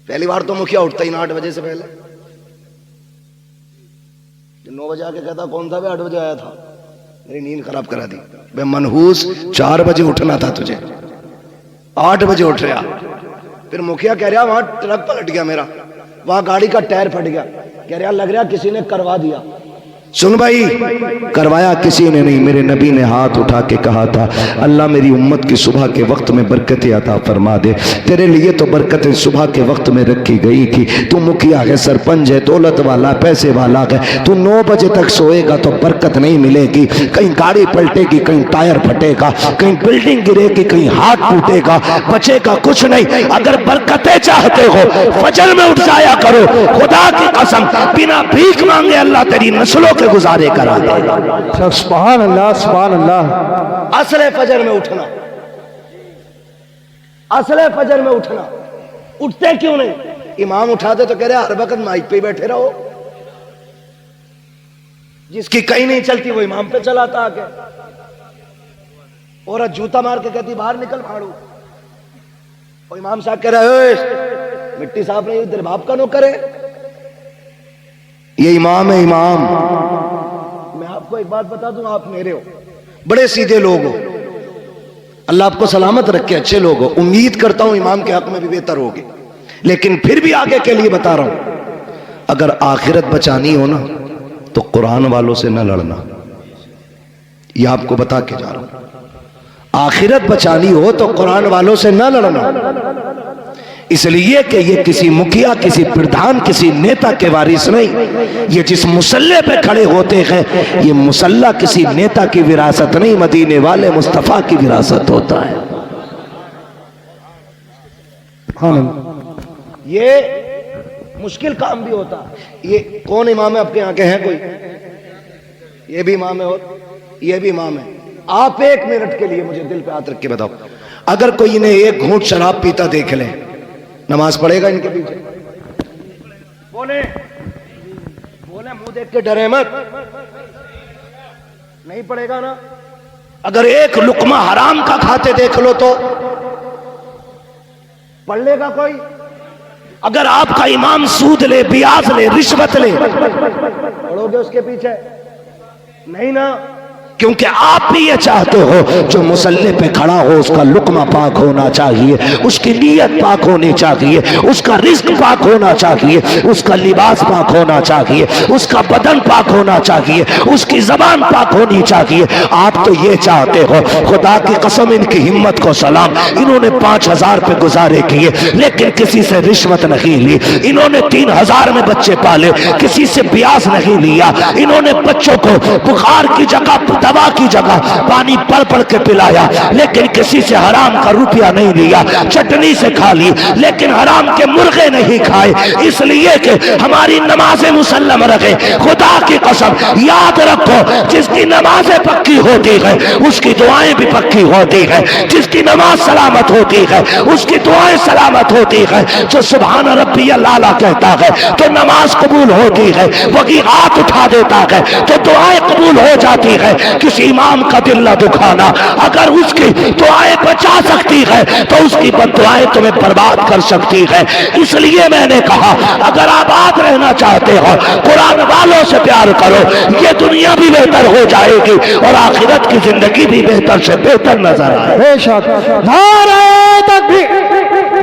S3: पहली बार तो मुखिया उठता ही ना 8 बजे से पहले, 9 बजे आके कहता कौन था, 8 बजे आया था, मेरी नींद खराब करा दी। बे मनहूस 4 बजे उठना था तुझे, 8 बजे उठ रहा। फिर मुखिया कह रहा वहां ट्रक पलट गया मेरा, वहां गाड़ी का टायर फट गया, कह रहा लग रहा किसी ने करवा दिया। सुन भाई, करवाया किसी ने नहीं, मेरे नबी ने हाथ उठा के कहा था अल्लाह मेरी उम्मत की सुबह के वक्त में बरकतें अता फरमा दे। तेरे लिए तो बरकतें सुबह के वक्त में रखी गई थी। तू मुखिया है, सरपंच है, दौलत वाला, पैसे वाला है, तू 9 बजे तक सोएगा तो बरकत नहीं मिलेगी। कहीं गाड़ी पलटेगी, कहीं टायर फटेगा, कहीं बिल्डिंग गिरेगी, कहीं हाथ टूटेगा, बचेगा कुछ नहीं। अगर बरकतें चाहते हो फजर में उठ जाया करो, खुदा की कसम बिना भीख मांगे अल्लाह तेरी नस्लों के गुजारे करा देगा।
S2: सुभान अल्लाह, सुभान अल्लाह।
S3: असले फजर में उठना, असले फजर में उठना। उठते क्यों नहीं? इमाम उठाते तो कह रहे हर वक्त माइक पे बैठे रहो। जिसकी कहीं नहीं चलती वो इमाम पे चलाता आके। औरत जूता मार के कहती बाहर निकल फाड़ू, और इमाम साहब कह रहे मिट्टी साफ नहीं, तेरे बाप का नौकर है। ये इमाम है, इमाम। मैं आपको एक बात बता दूं, आप मेरे हो, बड़े सीधे लोग हो, अल्लाह आपको सलामत रखे, अच्छे लोग हो। उम्मीद करता हूं इमाम के हक में भी बेहतर होगे। लेकिन फिर भी आगे के लिए बता रहा हूं, अगर आखिरत बचानी हो ना तो कुरान वालों से न लड़ना। ये आपको बता के जा रहा हूं, आखिरत बचानी हो तो कुरान वालों से न लड़ना। इसलिए कि ये किसी मुखिया, किसी प्रधान, किसी नेता के वारिस नहीं। ये जिस मुसल्ले पे खड़े होते हैं, ये मुसल्ला किसी नेता की विरासत नहीं, मदीने वाले मुस्तफा की विरासत होता है। ये मुश्किल काम भी होता है। ये कौन इमाम है आपके यहाँ के हैं कोई? ये भी इमाम है और ये भी इमाम है। आप 1 मिनट के लिए मुझे दिल पे हाथ रख के बताओ, अगर कोई इन्हें 1 घूंट शराब पीता देख ले, नमाज पढ़ेगा इनके पीछे? बोले बोले मुंह देख के डरे मत, नहीं पढ़ेगा ना। अगर 1 लुकमा हराम का खाते देख लो तो पढ़ लेगा कोई? अगर आपका इमाम सूद ले, ब्याज ले, रिश्वत ले, पढ़ोगे उसके पीछे? नहीं ना। क्योंकि आप भी ये चाहते हो जो मुसल्ले पे खड़ा हो उसका लुक्मा पाक होना चाहिए, उसकी नीयत पाक होनी चाहिए, उसका रिज्क पाक होना चाहिए, उसका लिबास पाक होना चाहिए, उसका बदन पाक होना चाहिए, उसकी जबान पाक होनी चाहिए। आप तो ये चाहते हो। खुदा की कसम इनकी हिम्मत को सलाम, इन्होंने 5,000 पे गुजारे किए लेकिन किसी से रिश्वत नहीं ली। इन्होंने 3,000 में बच्चे पाले, किसी से ब्याज नहीं लिया। इन्होंने बच्चों को बुखार की जगह, दवा की जगह पानी पढ़ पढ़ के पिलाया, लेकिन किसी से हराम का रुपया नहीं लिया। चटनी से खा ली लेकिन हराम के मुर्गे नहीं खाए, इसलिए कि हमारी नमाजें मुसल्लम रखे। खुदा की कसम याद रखो, जिसकी नमाजें पक्की होती है उसकी दुआएं भी पक्की होती है। जिसकी नमाज सलामत होती है उसकी दुआएं सलामत होती है। जो सुभान रब्बी अल्लाह कहता है तो नमाज कबूल होती है, वही हाथ उठा देता है तो दुआएं कबूल हो जाती है। किसी इमाम का दिल न दुखाना, अगर उसकी दुआएं बचा सकती है तो उसकी बददुआएं तुम्हें बर्बाद कर सकती है। इसलिए मैंने कहा अगर आबाद रहना चाहते हो कुरान वालों से प्यार करो, ये दुनिया भी बेहतर हो जाएगी और आखिरत की जिंदगी भी बेहतर से बेहतर नजर आए।
S2: बेशक। नारे तकबीर,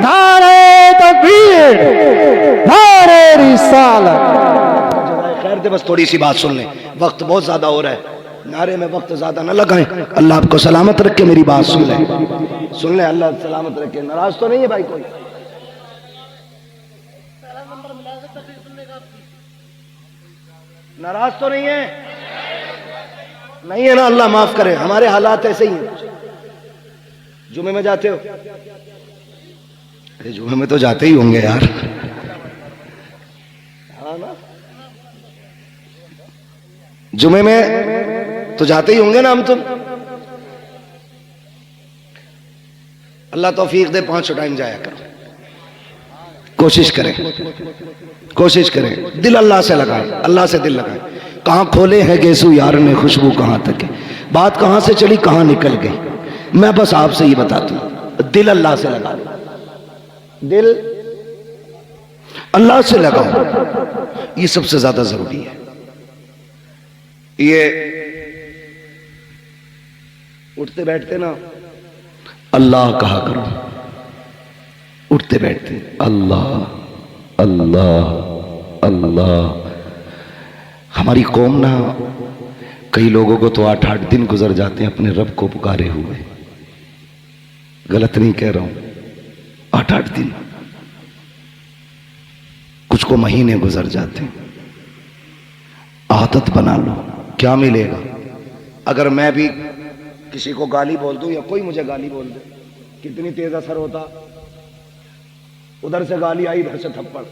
S2: नारे तकबीर, नारे रिसालत।
S3: खैर दे, बस थोड़ी सी बात सुन लें, वक्त बहुत ज्यादा हो रहा है, नारे में वक्त ज्यादा न लगाएं। अल्लाह आपको सलामत रखे, मेरी बात सुन लें, सुन लें, अल्लाह सलामत रखे। नाराज तो नहीं है भाई कोई? नाराज तो नहीं है? नहीं है ना? अल्लाह माफ करे, हमारे हालात ऐसे ही हैं। जुमे में जाते हो? अरे जुमे में तो जाते ही होंगे यार, हाँ ना? जुमे में तो जाते ही होंगे ना हम तुम। अल्लाह तौफीक दे, 5 टाइम जाया करो, कोशिश करें, कोशिश करें, दिल अल्लाह से लगाएं, अल्लाह से दिल लगाएं। कहाँ खोले है गेसू यार ने खुशबू कहाँ तक है, बात कहाँ से चली कहाँ निकल गई। मैं बस आपसे ये बताता हूं, दिल अल्लाह से लगा लो, दिल अल्लाह से लगाओ, ये सबसे ज्यादा जरूरी है। ये उठते बैठते ना अल्लाह कहा करो, उठते बैठते अल्लाह अल्लाह अल्लाह। हमारी कौम ना, कई लोगों को तो 8-8 दिन गुजर जाते हैं अपने रब को पुकारे हुए, गलत नहीं कह रहा हूं, 8-8 दिन, कुछ को महीने गुजर जाते हैं। आदत बना लो, क्या मिलेगा? अगर मैं भी किसी को गाली बोल दूं या कोई मुझे गाली बोल दे, कितनी तेज असर होता। उधर से गाली आई, इधर से थप्पड़,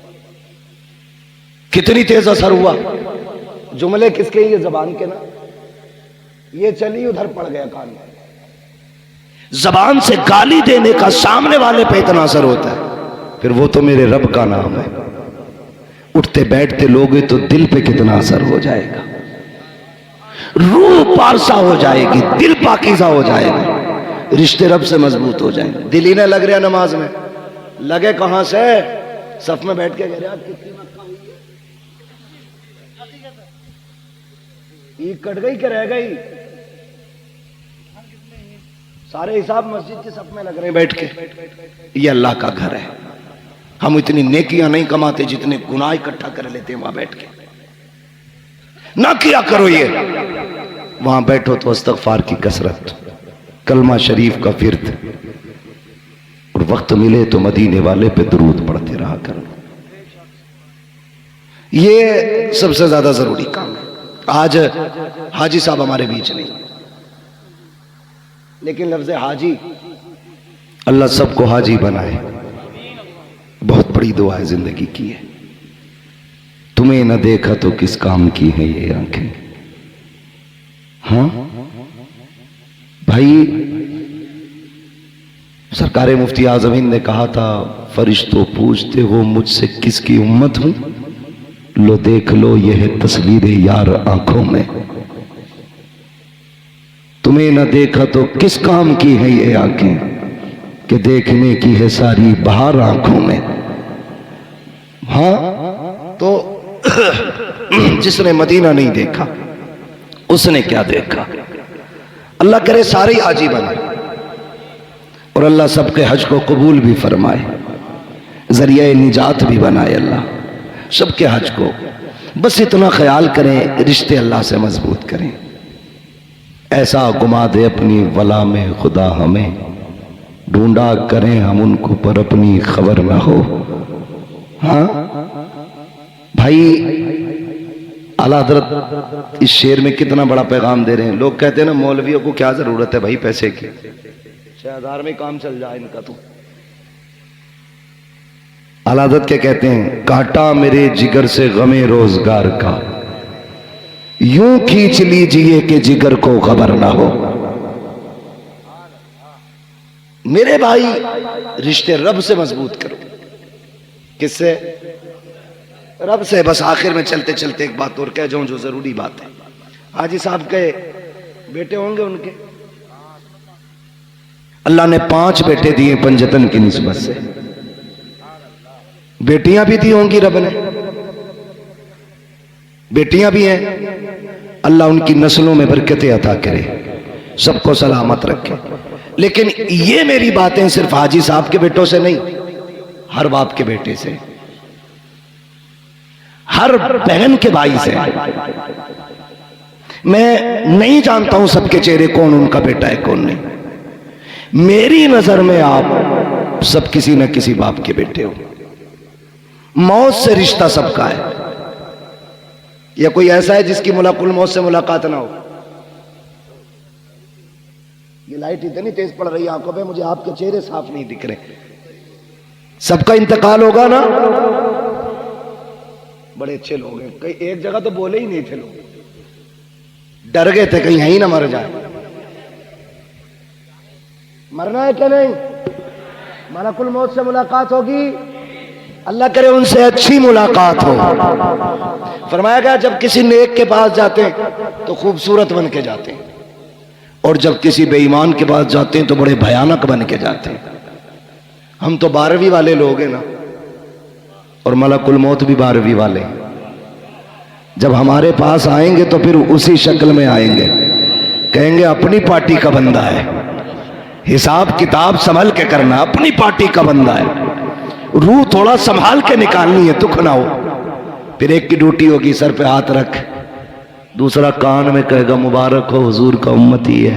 S3: कितनी तेज असर हुआ। जुमले किसके? ये जबान के ना, ये चली उधर पड़ गया कान में। जबान से गाली देने का सामने वाले पे इतना असर होता है, फिर वो तो मेरे रब का नाम है। उठते बैठते लोगे तो दिल पे कितना असर हो जाएगा, रूह पारसा हो जाएगी, दिल पाकीज़ा हो जाएगा, रिश्ते रब से मजबूत हो जाएंगे। दिल ही ना लग रहा नमाज में, लगे कहां से? सफ में बैठ के कह रहे आप कितनी मक्का हुई है, ईद कट गई कि रह गई? सारे हिसाब मस्जिद के सफ में लग रहे हैं बैठ के। ये अल्लाह का घर है, हम इतनी नेकियां नहीं कमाते जितने गुनाह इकट्ठा कर लेते हैं वहां बैठ के। ना किया करो ये, वहां बैठो तो इस्तगफार की कसरत, कलमा शरीफ का फिर्द, और वक्त मिले तो मदीने वाले पे दुरूद पढ़ते रहा करो। ये सबसे ज्यादा जरूरी काम है। आज हाजी साहब हमारे बीच नहीं, लेकिन लफ्ज हाजी, अल्लाह सबको हाजी बनाए, बहुत बड़ी दुआ है जिंदगी की है। तुम्हें न देखा तो किस काम की है ये आंखें। हाँ भाई, सरकार मुफ्ती आज़म हिंद ने कहा था, फरिश्तों पूछते हो मुझसे किसकी उम्मत हूं, लो देख लो यह है तस्वीर यार आंखों में। तुम्हें न देखा तो किस काम की है ये आंखें, कि देखने की है सारी बहार आंखों में। हाँ तो जिसने मदीना नहीं देखा उसने क्या देखा? अल्लाह करे सारे हाजी बने और अल्लाह सबके हज को कबूल भी फरमाए, जरिया निजात भी बनाए अल्लाह सबके हज को। बस इतना ख्याल करें, रिश्ते अल्लाह से मजबूत करें। ऐसा घुमा दे अपनी वला में खुदा हमें, ढूंढा करें हम उनको पर अपनी खबर ना हो। हाँ भाई, आला हज़रत इस शेर में कितना बड़ा पैगाम दे रहे हैं। लोग कहते हैं ना मौलवियों को क्या जरूरत है भाई पैसे की, 6000 में काम चल जाए इनका। तो आला हज़रत क्या कहते हैं, काटा मेरे जिगर से गमे रोजगार का, यूं खींच लीजिए कि जिगर को खबर ना हो। मेरे भाई रिश्ते रब से मजबूत करो। किससे? रब से। बस आखिर में चलते चलते एक बात और कह जाऊं जो जरूरी बात है। हाजी साहब के बेटे होंगे उनके, अल्लाह ने 5 बेटे दिए पंजतन की निस्बत से, बेटियां भी दी होंगी रब ने, बेटियां भी हैं। अल्लाह उनकी नस्लों में बरकतें अता करे, सबको सलामत रखे। लेकिन ये मेरी बातें सिर्फ हाजी साहब के बेटों से नहीं, हर बाप के बेटे से, हर बहन के भाई से। मैं नहीं जानता हूं सबके चेहरे कौन उनका बेटा है कौन नहीं। मेरी नजर में आप सब किसी न किसी बाप के बेटे हो। मौत से रिश्ता सबका है, या कोई ऐसा है जिसकी मुलाकुल मौत से मुलाकात ना हो? ये लाइट इतनी तेज पड़ रही है आंखों पे, मुझे आपके चेहरे साफ नहीं दिख रहे। सबका इंतकाल होगा ना। बड़े अच्छे लोग हैं, कई एक जगह तो बोले ही नहीं थे लोग, डर गए थे कहीं यहीं ना मर जाए। मरना है क्या नहीं? मलकुल मौत से मुलाकात होगी, अल्लाह करे उनसे अच्छी मुलाकात हो। फरमाया गया जब किसी नेक के पास जाते हैं तो खूबसूरत बन के जाते हैं, और जब किसी बेईमान के पास जाते हैं तो बड़े भयानक बन के जाते हैं। हम तो 12वीं वाले लोग हैं ना, और मलकुल मौत भी 12वीं वाले। जब हमारे पास आएंगे तो फिर उसी शक्ल में आएंगे, कहेंगे अपनी पार्टी का बंदा है, हिसाब किताब संभल के करना, अपनी पार्टी का बंदा है। रूह थोड़ा संभाल के निकालनी है, दुख ना हो। फिर एक की ड्यूटी होगी सर पे हाथ रख, दूसरा कान में कहेगा मुबारक हो हुजूर का उम्मती है,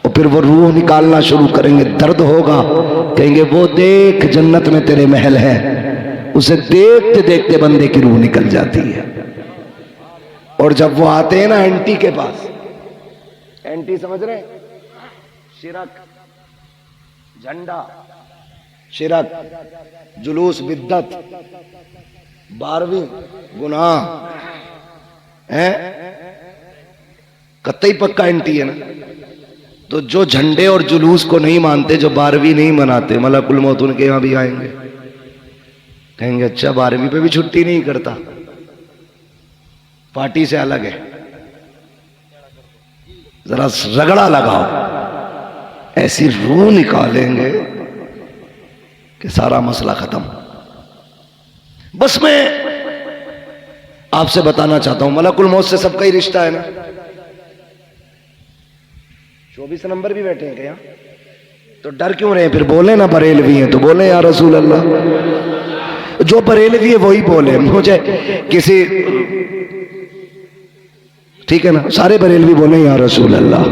S3: और फिर वो रूह निकालना शुरू करेंगे। दर्द होगा, कहेंगे वो देख जन्नत में तेरे महल है। उसे देखते देखते बंदे की रूह निकल जाती है। और जब वो आते हैं ना एंटी के पास, एंटी समझ रहे हैं? शिरक, झंडा, शिरक, जुलूस, बिद्दत, 12वीं गुनाह है, कतई पक्का एंटी है ना। तो जो झंडे और जुलूस को नहीं मानते, जो 12वीं नहीं मनाते, मलकुल मौत उनके यहां भी आएंगे, कहेंगे अच्छा 12वीं पे भी छुट्टी नहीं करता, पार्टी से अलग है, जरा रगड़ा लगाओ। ऐसी रूह निकालेंगे कि सारा मसला खत्म। बस मैं आपसे बताना चाहता हूं, मलकुल मौत से सबका ही रिश्ता है ना। 24 नंबर भी बैठे हैं क्या? तो डर क्यों रहे? फिर बोले ना बरेलवी हैं तो बोले या रसूल अल्लाह। जो बरेलवी है वही बोले, मुझे किसी, ठीक है ना, सारे बरेलवी बोले या रसूल अल्लाह।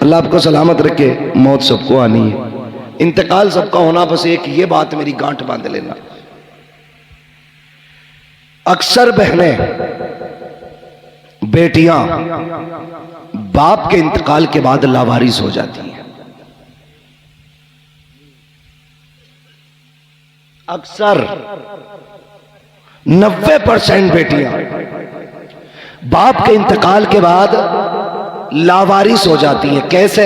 S3: अल्लाह आपको सलामत रखे। मौत सबको आनी है, इंतकाल सबका होना, बस एक ये बात मेरी गांठ बांध लेना। अक्सर बहनें, बेटियां बाप के इंतकाल के बाद लावारिस हो जाती हैं। अक्सर 90% बेटियां बाप के इंतकाल के बाद लावारिस हो जाती हैं। कैसे?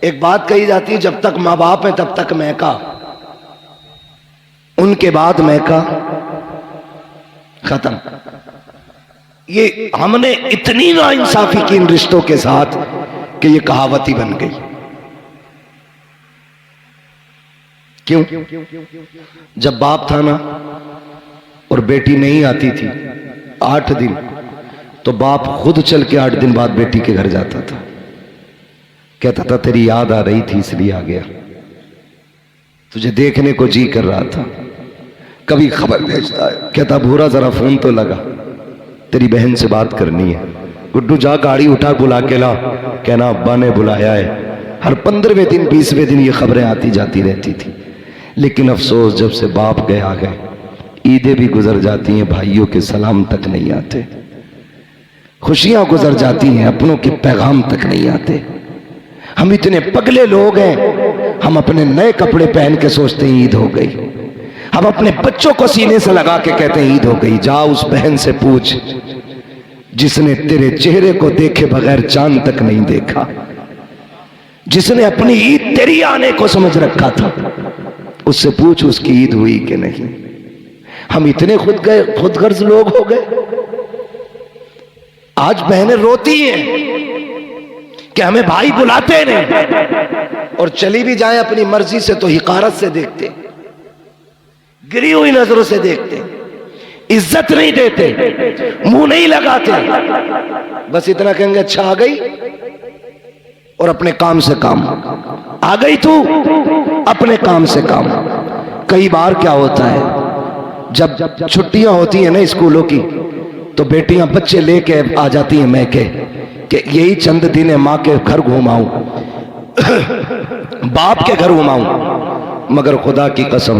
S3: एक बात कही जाती है, जब तक मां बाप है तब तक मैका, उनके बाद मैका खत्म। ये हमने इतनी नाइंसाफी की इन रिश्तों के साथ कि ये कहावत ही बन गई। क्यों? जब बाप था ना और बेटी नहीं आती थी 8 दिन, तो बाप खुद चल के 8 दिन बाद बेटी के घर जाता था, कहता था तेरी याद आ रही थी इसलिए आ गया, तुझे देखने को जी कर रहा था। कभी खबर भेजता है, कहता भूरा जरा फोन तो लगा, तेरी बहन से बात करनी है। गुड्डू जा गाड़ी उठा बुला के ला, कहना अब्बा ने बुलाया है। हर 15वें दिन 20वें दिन ये खबरें आती जाती रहती थी। लेकिन अफसोस जब से बाप गए आ गए, ईदें भी गुजर जाती हैं, भाइयों के सलाम तक नहीं आते, खुशियां गुजर जाती हैं, अपनों के पैगाम तक नहीं आते। हम इतने पगले लोग हैं, हम अपने नए कपड़े पहन के सोचते हैं ईद हो गई। हम अपने बच्चों को सीने से लगा के कहते हैं ईद हो गई। जा उस बहन से पूछ जिसने तेरे चेहरे को देखे बगैर चांद तक नहीं देखा, जिसने अपनी ईद तेरी आने को समझ रखा था, उससे पूछ उसकी ईद हुई कि नहीं। हम इतने खुदगर्ज लोग हो गए। आज बहनें रोती हैं कि हमें भाई बुलाते नहीं, और चली भी जाए अपनी मर्जी से तो हिकारत से देखते, गिरी हुई नजरों से देखते, इज्जत नहीं देते, मुंह नहीं लगाते, बस इतना कहेंगे अच्छा आ गई, और अपने काम से काम। आ गई तू, अपने काम से काम। कई बार क्या होता है, जब छुट्टियां होती हैं ना स्कूलों की, तो बेटियां बच्चे लेके आ जाती हैं मैके कि यही चंद दिन है, माँ के घर घुमाऊं, बाप के घर घुमाऊं। मगर खुदा की कसम,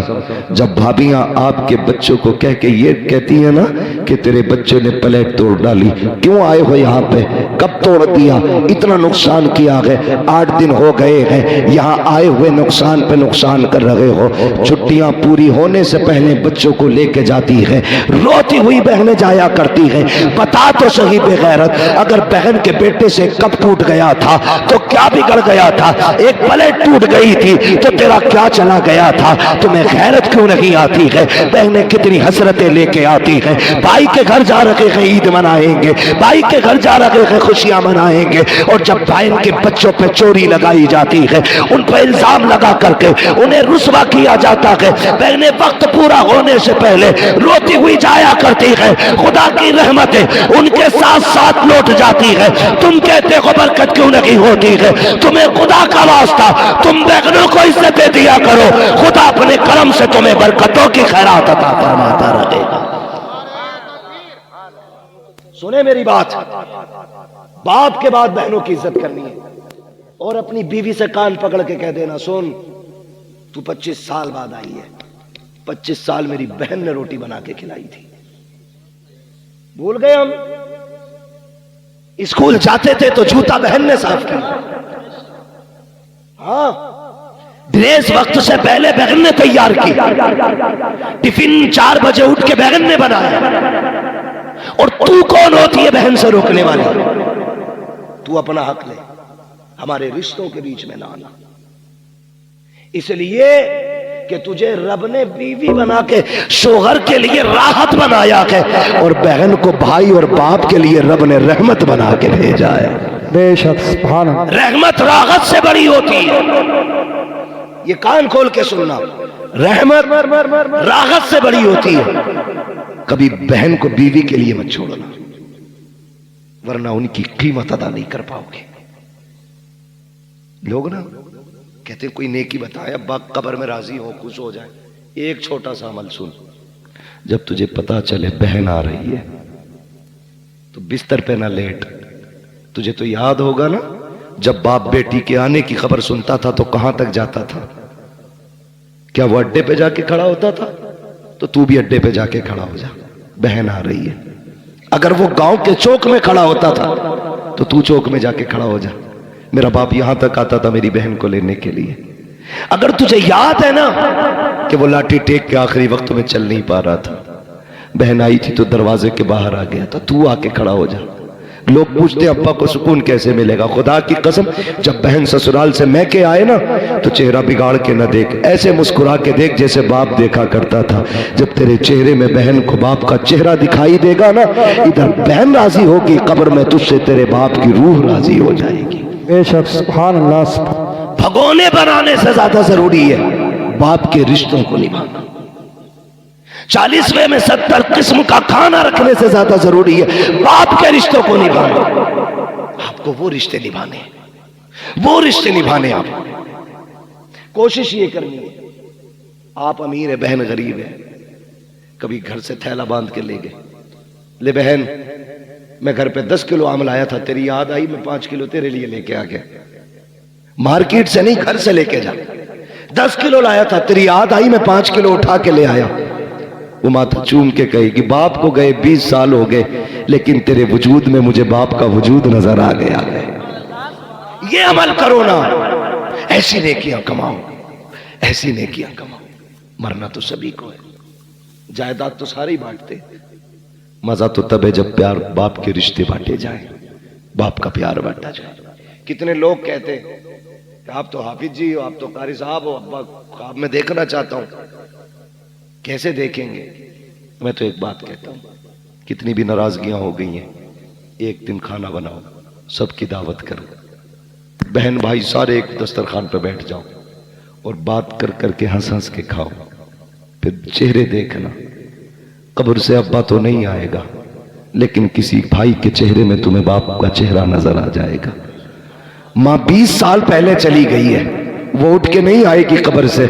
S3: जब भाभियां आपके बच्चों को कह के ये कहती है ना कि तेरे बच्चे ने प्लेट तोड़ डाली, क्यों आए हो यहाँ पे, कब तोड़ दिया, इतना नुकसान किया है, 8 दिन हो गए हैं, यहाँ आए हुए नुकसान पे नुकसान कर रहे हो। छुट्टियां पूरी होने से पहले बच्चों को लेके जाती है, रोती हुई बहनें जाया करती हैं। बता तो सही बेगैरत, अगर बहन के बेटे से कप टूट गया था तो क्या बिगड़ गया था, एक प्लेट टूट गई थी तो तेरा क्या चला गया था, तुम्हें गैरत क्यों नहीं आती है। बहनें कितनी हसरतें लेके आती हैं, भाई के घर जा रहे हैं ईद मनाएंगे, भाई के घर जा रहे हैं खुशियां मनाएंगे, और जब बहन के बच्चों पे चोरी लगाई जाती है, उन पर इल्जाम लगा करके उन्हें रुस्वा किया जाता है, बहनें वक्त पूरा होने से पहले रोती हुई जाया करती है। खुदा की रहमतें उनके साथ साथ लौट जाती है। तुम कहते हो बरकत क्यों नहीं होती है, तुम्हें खुदा का वास्ता, तुम बहनों को इज्जत दे दिया करो, खुदा अपने करम से तुम्हें बरकतों की खैरात अता फरमाता रहेगा। सुने मेरी बात, बाप के बाद बहनों की इज्जत करनी है, और अपनी बीवी से कान पकड़ के कह देना, सुन तू 25 साल बाद आई है, 25 साल मेरी बहन ने रोटी बना के खिलाई थी। भूल गए हम, स्कूल जाते थे तो जूता बहन ने साफ किया, हाँ, ड्रेस वक्त से पहले बहन ने तैयार की, टिफिन 4 बजे उठ के बहन ने बनाया। और तू कौन होती है बहन से रोकने वाली? तू अपना हक ले, हमारे रिश्तों के बीच में ना आना। इसलिए कि तुझे रब ने बीवी बना के शोहर के लिए राहत बनाया है, और बहन को भाई और बाप के लिए रब ने रहमत बना के भेजा है।
S2: बेशक सुभान अल्लाह।
S3: रहमत राहत से बड़ी होती है, ये कान खोल के सुनना, रहमत राहत से बड़ी होती है। कभी बहन को बीवी के लिए मत छोड़ना, वरना उनकी कीमत अदा नहीं कर पाओगे। लोग ना कहते हैं कोई नेकी बताए, अब्बा कब्र में राजी हो, खुश हो जाए। एक छोटा सा अमल सुन, जब तुझे पता चले बहन आ रही है तो बिस्तर पे ना लेट। तुझे तो याद होगा ना, जब बाप बेटी के आने की खबर सुनता था तो कहां तक जाता था? क्या वो अड्डे पे जाके खड़ा होता था? तो तू भी अड्डे पे जाके खड़ा हो जा, बहन आ रही है। अगर वो गांव के चौक में खड़ा होता था तो तू चौक में जाके खड़ा हो जा, मेरा बाप यहां तक आता था मेरी बहन को लेने के लिए। अगर तुझे याद है ना कि वो लाठी टेक के आखिरी वक्त में चल नहीं पा रहा था, बहन आई थी तो दरवाजे के बाहर आ गया था, तू आके खड़ा हो जा। लोग पूछते अब्बा को सुकून कैसे मिलेगा? खुदा की कसम, जब बहन ससुराल से मैके आए ना तो चेहरा बिगाड़ के न देख, ऐसे मुस्कुरा के देख जैसे बाप देखा करता था। जब तेरे चेहरे में बहन को बाप का चेहरा दिखाई देगा ना, इधर बहन राजी होगी, कब्र में तुझसे तेरे बाप की रूह राजी हो जाएगी।
S2: बेशक सुभान अल्लाह।
S3: भगोने बनाने से ज्यादा जरूरी है बाप के रिश्तों को निभाना। 40वें में 70 किस्म का खाना रखने से ज्यादा जरूरी है बाप के रिश्तों को निभाना। आपको वो रिश्ते निभाने हैं, वो रिश्ते निभाने। आप कोशिश ये करनी है, आप अमीर है, बहन गरीब है, कभी घर से थैला बांध के ले गए, ले बहन मैं घर पे 10 किलो आम लाया था, तेरी याद आई, मैं 5 किलो तेरे लिए लेके आ गया। मार्केट से नहीं, घर से लेके जा। 10 किलो लाया था, तेरी याद आई, मैं 5 किलो उठा के ले आया। वो माथा चूम के कहेगी बाप को गए 20 साल हो गए, लेकिन तेरे वजूद में मुझे बाप का वजूद नजर आ गया है। ये अमल करो ना, ऐसी नेकियां कमाओ, ऐसी नेकियां कमाओ। मरना तो सभी को है, जायदाद तो सारे ही बांटते, मजा तो तब है जब प्यार बाप के रिश्ते बांटे जाए, बाप का प्यार बांटा जाए। कितने लोग कहते हैं कि आप तो हाफिज जी हो, आप तो कारी साहब हो, अब्बा ख्वाब में देखना चाहता हूं। कैसे देखेंगे? मैं तो एक बात कहता हूं, कितनी भी नाराजगियां हो गई हैं, एक दिन खाना बनाओ, सबकी दावत करो, बहन भाई सारे एक दस्तरखान पर बैठ जाओ और बात कर करके हंस हंस के खाओ। फिर चेहरे देखना, कब्र से अब्बा तो नहीं आएगा, लेकिन किसी भाई के चेहरे में तुम्हें बाप का चेहरा नजर आ जाएगा। माँ 20 साल पहले चली गई है, वो उठ के नहीं आएगी कब्र से,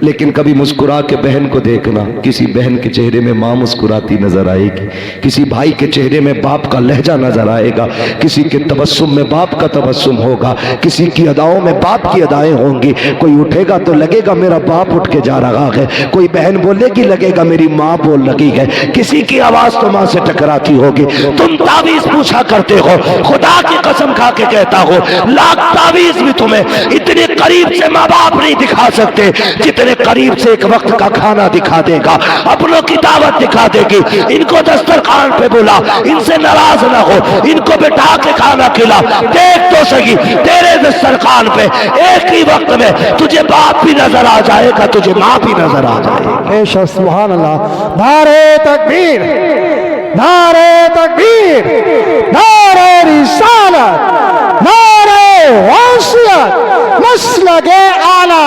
S3: लेकिन कभी मुस्कुरा के बहन को देखना, किसी बहन के चेहरे में माँ मुस्कुराती नजर आएगी, किसी भाई के चेहरे में बाप का लहजा नजर आएगा, किसी के तबस्सुम में बाप का तबस्सुम होगा, किसी की अदाओं में बाप की अदाएं होंगी। कोई उठेगा तो लगेगा मेरा बाप उठ के जा रहा है, कोई बहन बोलेगी लगेगा मेरी माँ बोल रही है, किसी की आवाज तो माँ से टकराती होगी। तुम तावीज पूछा करते हो, खुदा की कसम खा के कहता हो, लाख तावीज भी तुम्हें इतने करीब से माँ बाप नहीं दिखा सकते जितने करीब से एक वक्त का खाना दिखा देगा, अपनों की दावत दिखा देगी। इनको दस्तरखान पे बुला, इनसे नाराज ना हो, इनको बिठा के खाना खिला। देख तो सही, तेरे दस्तरखान पे एक ही वक्त में तुझे बाप भी नजर आ जाएगा, तुझे माँ भी नजर आ जाएगी।
S2: सुभान अल्लाह। नारे तकबीर, नारे तकबीर, नारे रिसालत, नारे वसीयत, मसलके आला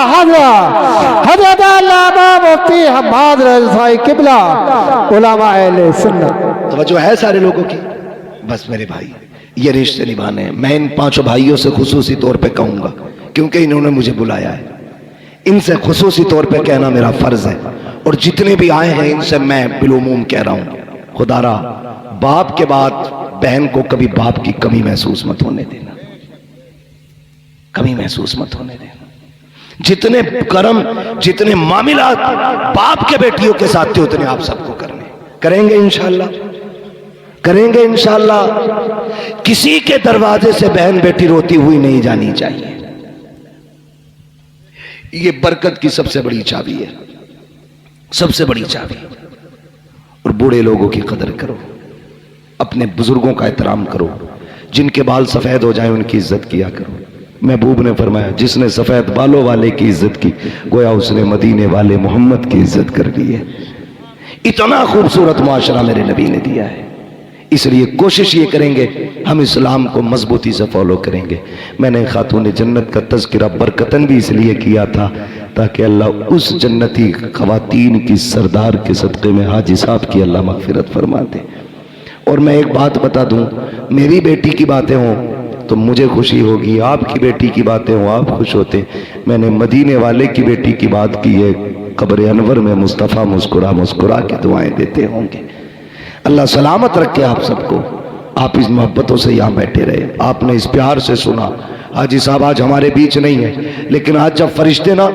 S2: हज़रत अल्लामा मुफ्ती हम्माद रज़ाई किबला उलमा अहले सुन्नत।
S3: तवज्जो है सारे लोगों की? बस मेरे भाई, ये रिश्ते निभाने हैं। मैं इन 5 भाइयों से खुसूसी तौर पे कहूंगा, क्योंकि इन्होंने मुझे बुलाया है, इनसे खुसूसी तौर पे कहना मेरा फर्ज है। और जितने भी आए हैं इनसे मैं बिलुमूम कह रहा हूं, खुदारा बाप के बाद बहन को कभी बाप की कमी महसूस मत होने देना, कमी महसूस मत होने देना। जितने कर्म, जितने मामलात बाप के बेटियों के साथ थे, उतने आप सबको करने करेंगे इंशाअल्लाह, करेंगे इंशाअल्लाह। किसी के दरवाजे से बहन बेटी रोती हुई नहीं जानी चाहिए। ये बरकत की सबसे बड़ी चाबी है, सबसे बड़ी चाबी। और बूढ़े लोगों की कदर करो, अपने बुजुर्गों का एहतराम करो, जिनके बाल सफेद हो जाए उनकी इज्जत किया करो। महबूब ने फरमाया, जिसने सफेद बालों वाले की इज्जत की, गोया उसने मदीने वाले मोहम्मद की इज्जत कर दी है। इतना खूबसूरत मुआशरा मेरे नबी ने दिया है। इसलिए कोशिश ये करेंगे हम इस्लाम को मजबूती से फॉलो करेंगे। मैंने खातून जन्नत का तज़किरा बरकतन भी इसलिए किया था ताकि अल्लाह उस जन्नती खवातीन की सरदार के सदक़े में हाजी साहब की अल्लाह मग़फ़िरत फरमा दे। और मैं एक बात बता दूं, मेरी बेटी की बातें हों तो मुझे खुशी होगी, आपकी बेटी की बातें हों आप खुश होते। मैंने मदीने वाले की बेटी की बात की है, कब्र अनवर में मुस्तफ़ा मुस्कुरा मुस्कुरा के दुआएं देते होंगे। अल्लाह सलामत रखे आप सबको। आप इस मोहब्बतों से यहाँ बैठे रहे, आपने इस प्यार से सुना। हाजी साहब आज हमारे बीच नहीं है, लेकिन आज जब फरिश्ते ना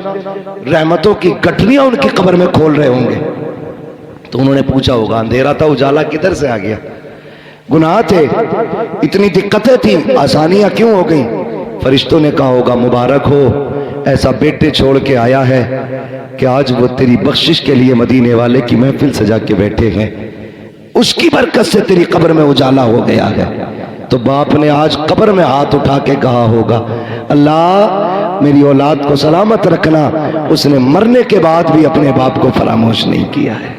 S3: रहमतों की गठरियां उनकी कब्र में खोल रहे होंगे तो उन्होंने पूछा होगा, अंधेरा था उजाला किधर से आ गया? गुनाह थे, इतनी दिक्कतें थी, आसानियां क्यों हो गई? फरिश्तों ने कहा होगा, मुबारक हो, ऐसा बेटे छोड़ के आया है कि आज वो तेरी बख्शिश के लिए मदीने वाले की महफिल सजा के बैठे हैं, उसकी बरकत से तेरी कब्र में उजाला हो गया है। तो बाप ने आज कब्र में हाथ उठा के कहा होगा, अल्लाह मेरी औलाद को सलामत रखना। उसने मरने के बाद भी अपने बाप को फरामोश नहीं किया है।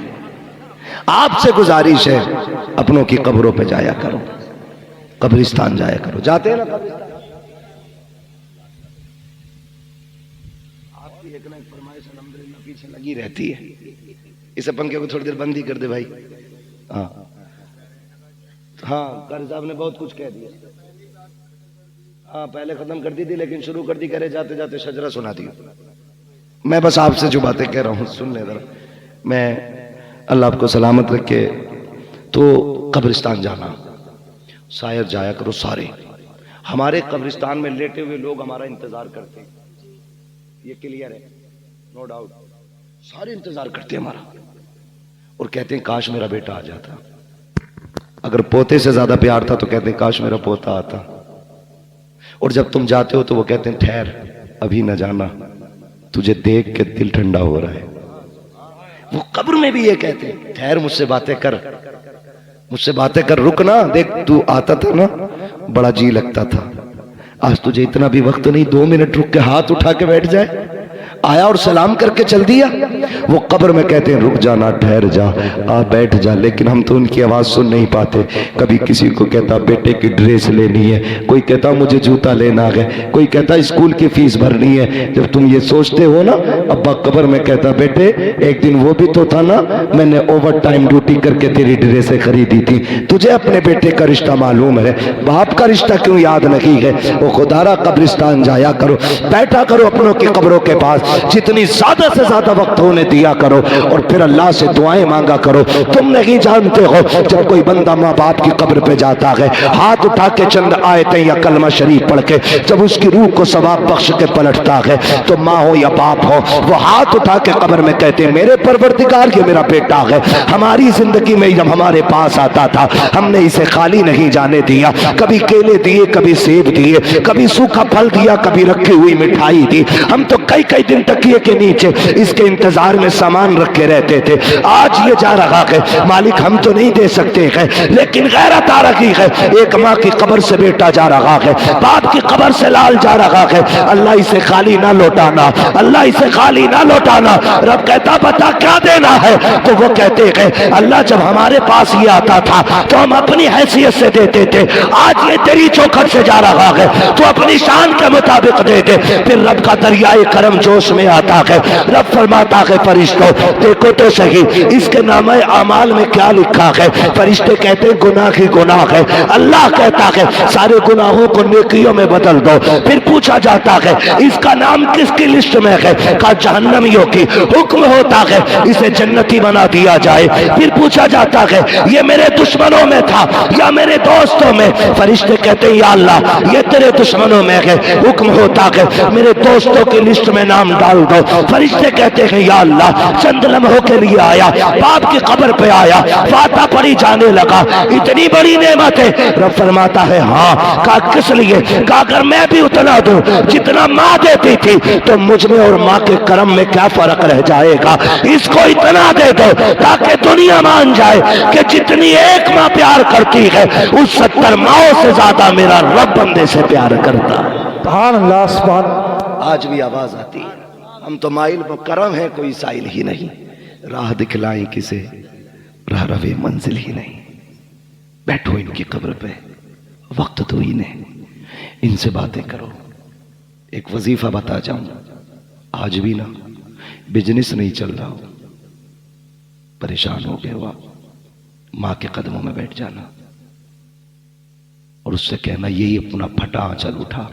S3: आपसे गुजारिश है, अपनों की कब्रों पे जाया करो, कब्रिस्तान जाया करो। जाते हैं ना कब्रिस्तान? आपकी एक ना एक फरमाइश अल्हम्दुलिल्लाह पीछे लगी रहती है। इस पंखे को थोड़ी देर बंद ही कर दे भाई। हाँ हाँ, कारी साहब ने बहुत कुछ कह दिया। हाँ पहले खत्म कर दी थी लेकिन शुरू कर दी, करे जाते जाते शजरा सुना दी। मैं बस आपसे जो बातें कह रहा हूँ सुन ले जरा। मैं अल्लाह आपको सलामत रखे। तो कब्रिस्तान जाना, शायर जाया करो सारे। हमारे कब्रिस्तान में लेटे हुए लोग हमारा इंतजार करते हैं, ये क्लियर है, नो डाउट। सारे इंतजार करते हैं हमारा और कहते हैं काश मेरा बेटा आ जाता। अगर पोते से ज्यादा प्यार था तो कहते हैं काश मेरा पोता आता। और जब तुम जाते हो तो वो कहते हैं ठहर, अभी न जाना, तुझे देख के दिल ठंडा हो रहा है। वो कब्र में भी ये कहते हैं ठहर, मुझसे बातें कर, मुझसे बातें कर, रुक ना, देख तू आता था ना बड़ा जी लगता था, आज तुझे इतना भी वक्त नहीं, 2 मिनट रुक के हाथ उठा के बैठ जाए। आया और सलाम करके चल दिया। वो कब्र में कहते हैं रुक जाना, ठहर जा, आ बैठ जा, लेकिन हम तो उनकी आवाज सुन नहीं पाते। कभी किसी को कहता बेटे की ड्रेस लेनी है, कोई कहता मुझे जूता लेना है, कोई कहता स्कूल की फीस भरनी है। जब तुम ये सोचते हो ना, अब्बा कब्र में कहता बेटे एक दिन वो भी तो था ना, मैंने ओवर टाइम ड्यूटी करके तेरी ड्रेसें खरीदी थी। तुझे अपने बेटे का रिश्ता मालूम है, बाप का रिश्ता क्यों याद नहीं है? वो खुदारा कब्रिस्तान जाया करो, बैठा करो अपनों की कब्रों के पास, जितनी ज्यादा से ज्यादा वक्त होने दिया करो और फिर अल्लाह से दुआएं मांगा करो। तुम नहीं जानते हो जब कोई बंदा माँ बाप की कब्र पे जाता है, हाथ उठा के चंद आयतें या कलमा शरीफ पढ़ के जब उसकी रूह को सवाब बख्श के पलटता है, तो माँ हो या बाप हो, वो हाथ उठा के कब्र में कहते हैं मेरे परवरदिगार ये मेरा बेटा है, हमारी जिंदगी में जब हमारे पास आता था हमने इसे खाली नहीं जाने दिया, कभी केले दिए, कभी सेब दिए, कभी सूखा फल दिया, कभी रखी हुई मिठाई दी। हम तो कई कई दिन तकिए के नीचे इसके इंतजार में सामान रखे रहते थे। आज ये जा रहा है, मालिक हम तो नहीं दे सकते हैं, लेकिन गैरत आ रही है। एक माँ की कब्र से बेटा जा रहा है, बाप की कब्र से लाल जा रहा है। अल्लाह इसे खाली ना लौटाना, अल्लाह इसे खाली ना लौटाना। रब कहता बता क्या देना है? तो वो कहते हैं अल्लाह जब हमारे पास ये आता था तो हम अपनी हैसियत से देते थे, आज ये तेरी चौखट से जा रहा है तो अपनी शान के मुताबिक दे दे। फिर रब का दरियाए करम जोश में आता है। रब फरमाता है फरिश्तों देखो तो सही इसके नामे अमाल में क्या लिखा है। फरिश्ते कहते हैं गुनाह ही गुनाह है। अल्लाह कहता है सारे गुनाहों को नेकियों में बदल दो। फिर पूछा जाता है इसका नाम किसकी लिस्ट में है? कहा जहन्नमियों की। हुक्म होता है इसे जन्नती बना दिया जाए। फिर पूछा जाता है ये मेरे दुश्मनों में था या मेरे दोस्तों में? फरिश्ते कहते हैं या अल्लाह ये तेरे दुश्मनों में है। हुक्म होता है मेरे दोस्तों की लिस्ट में नाम डाल दो। फरिश्ते कहते हैं या अल्लाह चंद लम्हों के लिए आया, बाप की कब्र पे आया, फाता पड़ी जाने लगा, इतनी बड़ी नेमत है। रब फरमाता है हाँ। कहा किस लिए? कहा अगर मैं भी उतना दूं जितना माँ देती थी तो मुझ में और माँ के करम में क्या फर्क रह जाएगा? इसको इतना दे दो ताकि दुनिया मान जाए कि जितनी एक माँ प्यार करती है उस 70 माओं से ज्यादा मेरा रब बंदे से प्यार करता है।
S2: सुभान अल्लाह, सुभान।
S3: आज भी आवाज आती है हम तो माइल पर करम है कोई साइल ही नहीं, राह दिखलाई किसे राह रवे मंजिल ही नहीं। बैठो इनकी कब्र पे, वक्त तो इन्हें, इनसे बातें करो। एक वजीफा बता जाऊं, आज भी ना बिजनेस नहीं चल रहा हो, परेशान हो गए हो आप, माँ के कदमों में बैठ जाना और उससे कहना यही अपना फटा आंचल उठा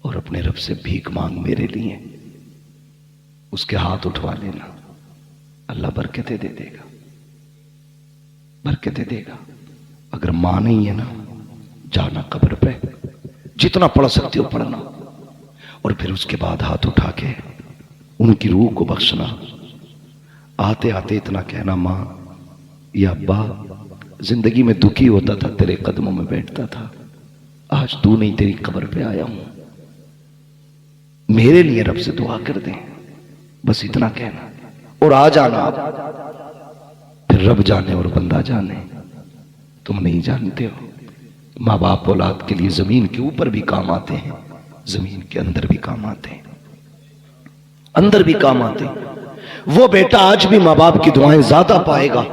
S3: और अपने रब से भीख मांग मेरे लिए। उसके हाथ उठवा लेना, अल्लाह बरकतें दे देगा, बरकतें देगा। अगर मां नहीं है ना, जाना कब्र पे, जितना पढ़ सकते हो पढ़ना, और फिर उसके बाद हाथ उठा के उनकी रूह को बख्शना। आते आते इतना कहना मां या अब्बा जिंदगी में दुखी होता था, तेरे कदमों में बैठता था, आज तू नहीं तेरी कब्र पे आया हूं, मेरे लिए रब से दुआ कर दे। बस इतना कहना और आ जाना। फिर रब जाने और बंदा जाने, तुम नहीं जानते हो। माँ बाप औलाद के लिए जमीन के ऊपर भी काम आते हैं, जमीन के अंदर भी काम आते हैं, अंदर भी काम आते हैं। वो बेटा आज भी माँ बाप की दुआएं ज्यादा पाएगा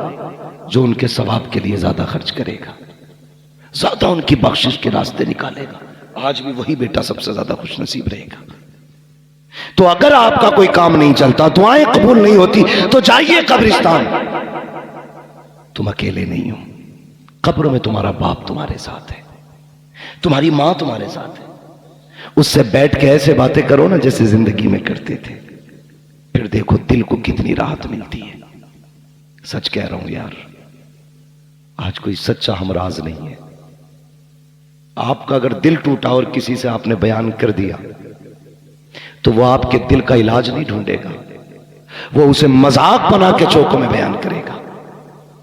S3: जो उनके सवाब के लिए ज्यादा खर्च करेगा, ज्यादा उनकी बख्शिश के रास्ते निकालेगा। आज भी वही बेटा सबसे ज्यादा खुशनसीब रहेगा। तो अगर आपका कोई काम नहीं चलता, दुआएं कबूल नहीं होती, तो जाइए कब्रिस्तान। तुम अकेले नहीं हो, कब्र में तुम्हारा बाप तुम्हारे साथ है, तुम्हारी मां तुम्हारे साथ है। उससे बैठ के ऐसे बातें करो ना जैसे जिंदगी में करते थे, फिर देखो दिल को कितनी राहत मिलती है। सच कह रहा हूं यार, आज कोई सच्चा हमराज नहीं है। आपका अगर दिल टूटा और किसी से आपने बयान कर दिया, तो वो आपके दिल का इलाज नहीं ढूंढेगा, वो उसे मजाक बना के चौकों में बयान करेगा।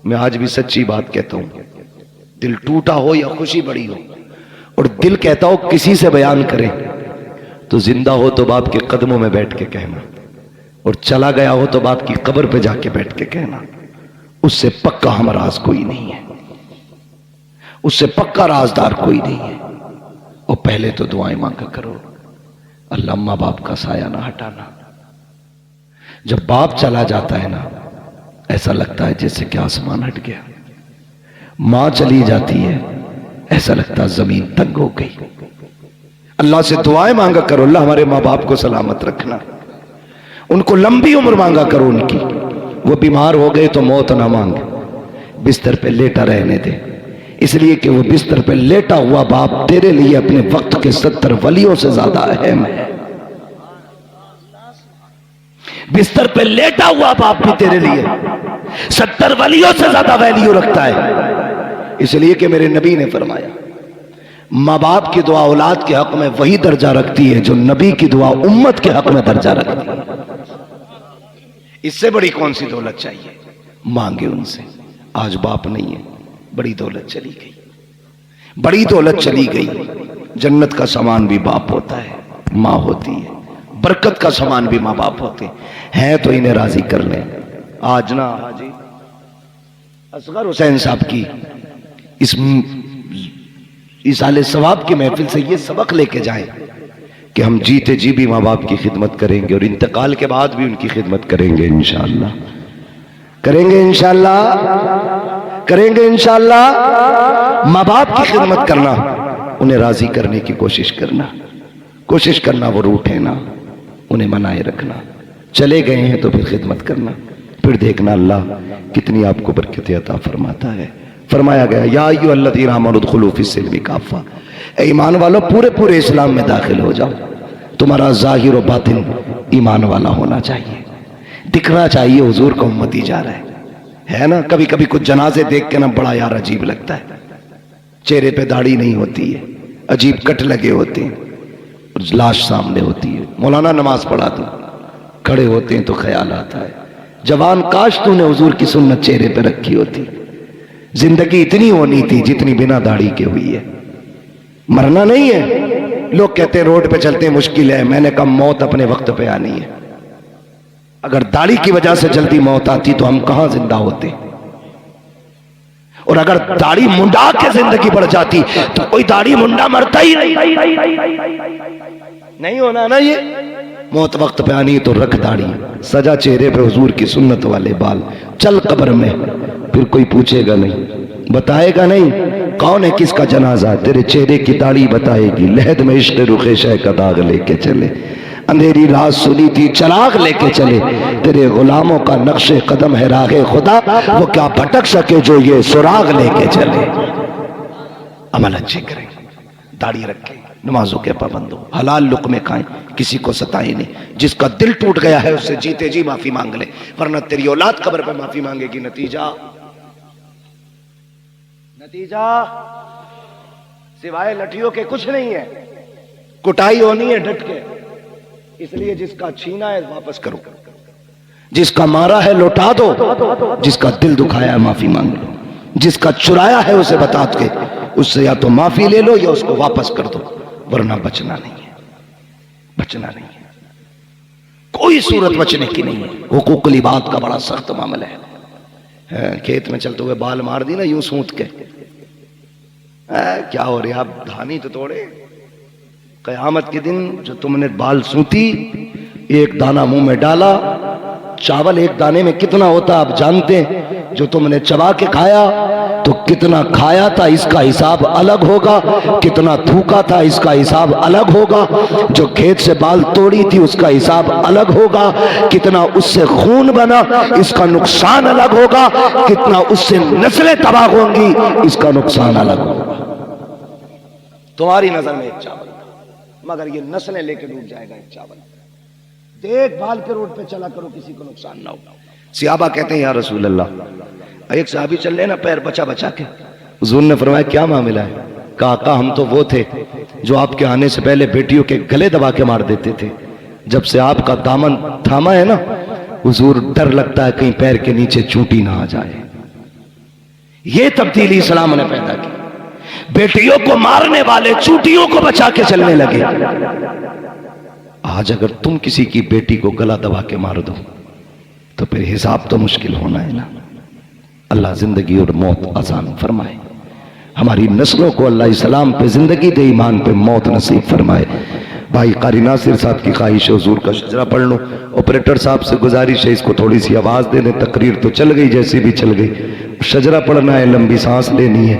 S3: मैं आज भी सच्ची बात कहता हूं, दिल टूटा हो या खुशी बड़ी हो, और दिल कहता हो किसी से बयान करें, तो जिंदा हो तो बाप के कदमों में बैठ के कहना, और चला गया हो तो बाप की कब्र पे जाके बैठ के कहना। उससे पक्का हमराज कोई नहीं है, उससे पक्का राजदार कोई नहीं है। और पहले तो दुआएं मांगा करो, अल्लाह माँ बाप का साया ना हटाना। जब बाप चला जाता है ना, ऐसा लगता है जैसे कि आसमान हट गया। मां चली जाती है, ऐसा लगता है जमीन तंग हो गई। अल्लाह से दुआएं मांगा करो, अल्लाह हमारे माँ बाप को सलामत रखना, उनको लंबी उम्र मांगा करो उनकी। वो बीमार हो गए तो मौत ना मांगे, बिस्तर पे लेटा रहने दे, इसलिए कि वो बिस्तर पे लेटा हुआ बाप तेरे लिए अपने वक्त के 70 वलियों से ज्यादा अहम है। बिस्तर पे लेटा हुआ बाप भी तेरे लिए 70 वलियों से ज्यादा वैल्यू रखता है। इसलिए कि मेरे नबी ने फरमाया, माँ बाप की दुआ औलाद के हक में वही दर्जा रखती है जो नबी की दुआ उम्मत के हक में दर्जा रखती है। इससे बड़ी कौन सी दौलत चाहिए? मांगे उनसे। आज बाप नहीं है, बड़ी दौलत चली गई, बड़ी दौलत चली गई। जन्नत का सामान भी बाप होता है, माँ होती है। बरकत का सामान भी माँ बाप होते हैं, तो इन्हें राजी कर लें। आज ना हाजी असगर हुसैन साहब की इस आले सवाब की महफिल से ये सबक लेके जाएं कि हम जीते जी भी माँ बाप की खिदमत करेंगे और इंतकाल के बाद भी उनकी खिदमत करेंगे इंशाअल्लाह। करेंगे इंशाअल्लाह, करेंगे इंशाअल्लाह। माँ बाप की खिदमत करना, उन्हें राजी करने की कोशिश करना, वो रूठे ना, उन्हें मनाए रखना। चले गए हैं तो फिर खिदमत करना, फिर देखना अल्लाह कितनी आपको बरकत अता फरमाता है। फरमाया गया, या अय्युहल्लज़ीना आमनू उदखुलू फ़िस्सिल्मि काफ़ा, ए ईमान वालों पूरे पूरे इस्लाम में दाखिल हो जाओ। तुम्हारा ज़ाहिर और बातिन ईमान वाला होना चाहिए, दिखना चाहिए हुजूर का उम्मती जा रहा है ना। कभी कभी कुछ जनाजे देख के ना बड़ा यार अजीब लगता है, चेहरे पे दाढ़ी नहीं होती है, अजीब कट लगे होते हैं, लाश सामने होती है। मौलाना नमाज पढ़ा दो, खड़े होते हैं तो ख्याल आता है, जवान काश तूने हुजूर की सुन्नत चेहरे पे रखी होती। जिंदगी इतनी होनी थी जितनी बिना दाढ़ी के हुई है। मरना नहीं है। लोग कहते हैं रोड पे चलते मुश्किल है, मैंने कहा मौत अपने वक्त पे आनी है। अगर दाढ़ी की वजह से जल्दी मौत आती तो हम कहां जिंदा होते, और अगर दाढ़ी मुंडा के जिंदगी बढ़ जाती तो कोई दाढ़ी मुंडा मरता ही नहीं होना ना। ये मौत वक्त पे आनी तो रख दाढ़ी, सजा चेहरे पे हुजूर की सुन्नत वाले बाल, चल कब्र में, फिर कोई पूछेगा नहीं, बताएगा नहीं कौन है किसका जनाजा, तेरे चेहरे की दाढ़ी बताएगी। लहद में इश्क रुखे शह का दाग लेके चले, अंधेरी रात सुनी थी चराग लेके चले, तेरे गुलामों का नक्शे कदम है राहे खुदा, वो क्या भटक सके जो ये सुराग लेके चले। अमल अच्छे करें, दाढ़ी रखें, नमाजों के पाबंद हो, हलाल लुक़्मे खाएं, किसी को सताएं नहीं। जिसका दिल टूट गया है उससे जीते जी माफी मांग ले, वरना तेरी औलाद कब्र पे माफी मांगेगी। नतीजा सिवाय लठियों के कुछ नहीं है, कुटाई होनी है डट के। इसलिए जिसका छीना है वापस करो, जिसका मारा है लौटा दो, जिसका दिल दुखाया है माफी मांग लो, जिसका चुराया है उसे बता के उससे या तो माफी ले लो या उसको वापस कर दो, वरना बचना नहीं है, बचना नहीं है। कोई सूरत बचने की नहीं है। हुकूक लिबात का बड़ा सख्त मामला है। खेत में चलते हुए बाल मार दी ना यूं सूत के, क्या हो रहा, आप धानी तो तोड़े। कयामत के दिन जो तुमने बाल सूती, एक दाना मुंह में डाला, चावल एक दाने में कितना होता आप जानते हैं, जो तुमने चबा के खाया तो कितना खाया था इसका हिसाब अलग होगा, कितना थूका था इसका हिसाब अलग होगा, जो खेत से बाल तोड़ी थी उसका हिसाब अलग होगा, कितना उससे खून बना इसका नुकसान अलग होगा, कितना उससे नस्लें तबाह होंगी इसका नुकसान अलग होगा। तुम्हारी नजर में एक चावल मगर ये नस्लें लेके डूब जाएगा एक चावल। देखभाल के रोड पे चला करो, किसी को नुकसान ना हो। सियाबा कहते हैं या रसूल अल्लाह, एक साहबी चल रहे ना पैर बचा बचा के, हुजूर ने फरमाया क्या मामला है? कहा हम तो वो थे जो आपके आने से पहले बेटियों के गले दबा के मार देते थे, जब से आपका दामन थामा है ना हुजूर डर लगता है कहीं पैर के नीचे चूंटी ना आ जाए। ये तब्दीली इस्लाम ने पैदा की, बेटियों को मारने वाले चूटियों को बचा के चलने लगे। आज अगर तुम किसी की बेटी को गला दबा के मार दो तो फिर हिसाब तो मुश्किल होना है ना। अल्लाह जिंदगी और मौत आसान फरमाए, हमारी नस्लों को अल्लाह इस्लाम पे जिंदगी दे, ईमान पे मौत नसीब फरमाए। भाई कारी नासिर साहब की ख्वाहिश है हुजूर का शजरा पढ़ लो। ऑपरेटर साहब से गुजारिश है इसको थोड़ी सी आवाज दे दें, तकरीर तो चल गई जैसी भी चल गई, शजरा पढ़ना है, लंबी सांस लेनी है।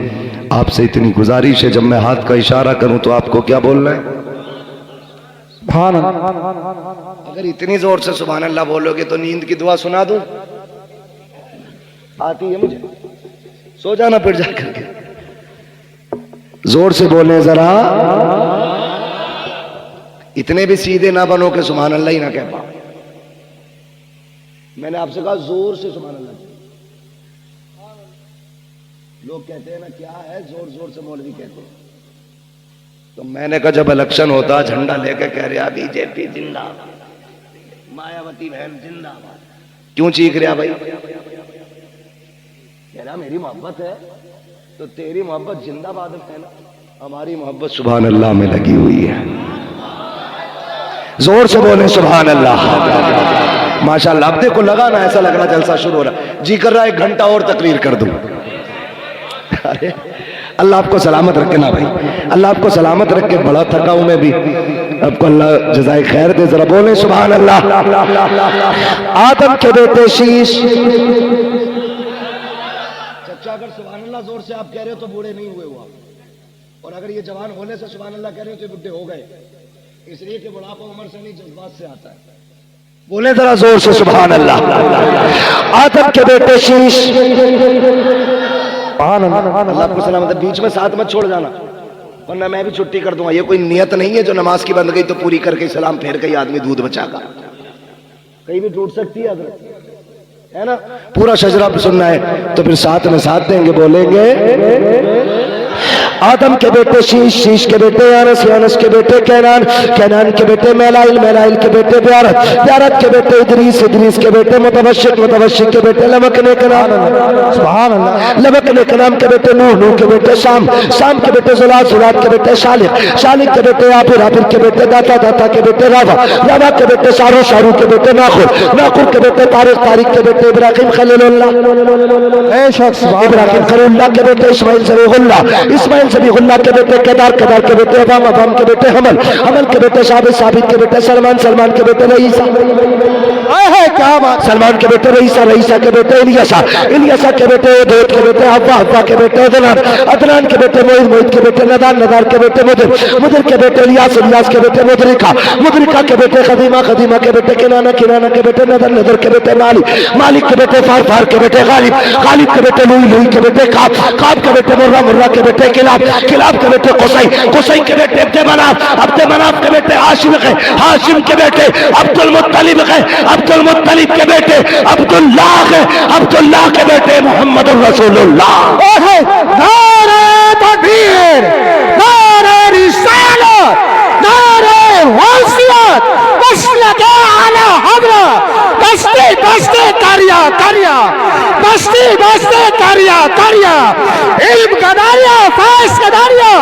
S3: आपसे इतनी गुजारिश है जब मैं हाथ का इशारा करूं तो आपको क्या बोलना है? अगर इतनी जोर से सुभान अल्लाह बोलोगे तो नींद की दुआ सुना दूं? आती है मुझे, सो जाना फिर जाकर के। जोर से बोले जरा, इतने भी सीधे ना बनो कि सुभान अल्लाह ही ना कह पाओ। मैंने आपसे कहा जोर से सुभान अल्लाह। लोग कहते हैं ना क्या है, जोर जोर से मौलवी कहते हैं। तो मैंने कहा जब इलेक्शन होता झंडा लेके कह रहा बीजेपी जिंदाबाद, मायावती बहन जिंदाबाद, क्यों चीख रहा भाई? कह रहा मेरी मोहब्बत है तो तेरी मोहब्बत जिंदाबाद है ना, हमारी मोहब्बत सुभान अल्लाह में लगी हुई है। जोर से बोले सुभान अल्लाह। माशाअल्लाह, अब देखो लगा ना, ऐसा लग रहा जलसा शुरू हो रहा, जी कर रहा 1 घंटा और तकरीर कर दूं। अरे अल्लाह आपको सलामत रखे ना भाई, अल्लाह आपको सलामत रखे। बड़ा थका हूं मैं भी, आपको अल्लाह जज़ाए खैर दे। जरा बोले सुभान अल्लाह। आदम के बेटे शीश। चचा अगर सुभान अल्लाह जोर से आप कह रहे हो तो बूढ़े नहीं हुए हो आप, और अगर ये जवान होने से सुभान अल्लाह कह रहे हो तो बुढ़े हो गए, इसलिए कि बुढ़ापा उम्र से नहीं जज्बात से आता है। बोले जरा जोर से सुभान अल्लाह। आदम के बेटे शीश। अल्लाह को सलामत। बीच में साथ मत छोड़ जाना वरना मैं भी छुट्टी कर दूंगा। ये कोई नियत नहीं है जो नमाज की बंद गई तो पूरी करके सलाम फेर के आदमी दूध बचागा, कहीं भी टूट सकती है है ना। पूरा शजरा भी सुनना है तो फिर साथ में साथ देंगे, बोलेंगे। आदम के बेटे शीश, शीश के बेटे यानस, यानस के बेटे कैनान, कैनान के बेटे मैलाइल, मैलाइल के बेटे ब्यारत, ब्यारत के बेटे इदरीस, इदरीस के बेटे मुतवश्शिक, मुतवश्शिक के बेटे लमक ने कनाम, सुभान अल्लाह, लमक ने कनाम के बेटे नूह, नूह के बेटे शाम, शाम के बेटे जुलात, जुलात के बेटे शालिक, शालिक के बेटे आबिर, आबिर के बेटे दाता, दाता के बेटे रावा, रावा के बेटे शारू, शारू के बेटे नाखुर, नाखुर के बेटे तारिक, तारिक के बेटे इब्राहिम खलीलुल्लाह, इब्राहिम खलीलुल्लाह के बेटे इस्माइल ज़बीहुल्लाह, इस्माइल ज़बीहुल्लाह के बेटे केदार, केदार के बेटे अबाम, अबाम के बेटे हमल, हमल के बेटे साबित, साबित के बेटे सलमान, सलमान के बेटे रईसा, क्या बात, सलमान के बेटे रईसा, रईसा के बेटे इलियासा, इलियासा के बेटे उदैद के बेटे हव्वा, हव्वा के बेटे अदनान, अदनान के बेटे मोइद, मोइद के बेटे नदार, नदार के बेटे मुदिर, मुदिर के बेटे इलियास, इलियास के बेटे मुदरिका, मुदरिका के बेटे खदीमा, खदीमा के बेटे किनाना, किनाना के बेटे नदर, नदर के बेटे मालिक, मालिक के बेटे फार, फार के बेटे गालिब, गालिब के बेटे लुई, लुई के बेटे काब, काब के बेटे मुर्रा, मुर्रा के बेटे किलाब, किलाब के बेटे कुसै, कुसै के बेटे अब्दे मनाफ, अब्दे मनाफ के बेटे हाशिम है, हाशिम के बेटे अब्दुल मुत्तलिब है, अब्दुल मुत्तलिब के बेटे अब्दुल्लाह है, अब्दुल्लाह के बेटे मोहम्मद रसूलुल्लाह।
S2: नारे तकबीर, नारे रिसालत, नारे वसीयत, मसलके आला हज़रा, बस्ती बस्ती करिया करिया, बस्ती बस्ती करिया करिया, इल्म कदारिया, फैज़ कदारिया,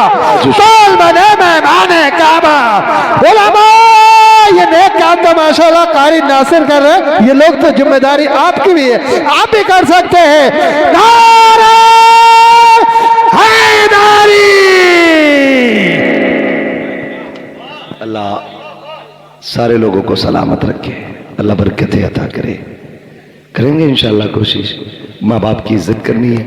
S2: तोल बने मेहमाने काबा, उलमा ये नेक काम तो माशाल्लाह कारी नासिर कर रहे हैं। ये लोग तो जिम्मेदारी आपकी भी है, आप भी कर सकते हैं। नारे हैदरी।
S3: अल्लाह सारे लोगों को सलामत रखे, अल्लाह बरकतें अता करे। करेंगे इंशाअल्लाह कोशिश। माँ बाप की इज्जत करनी है।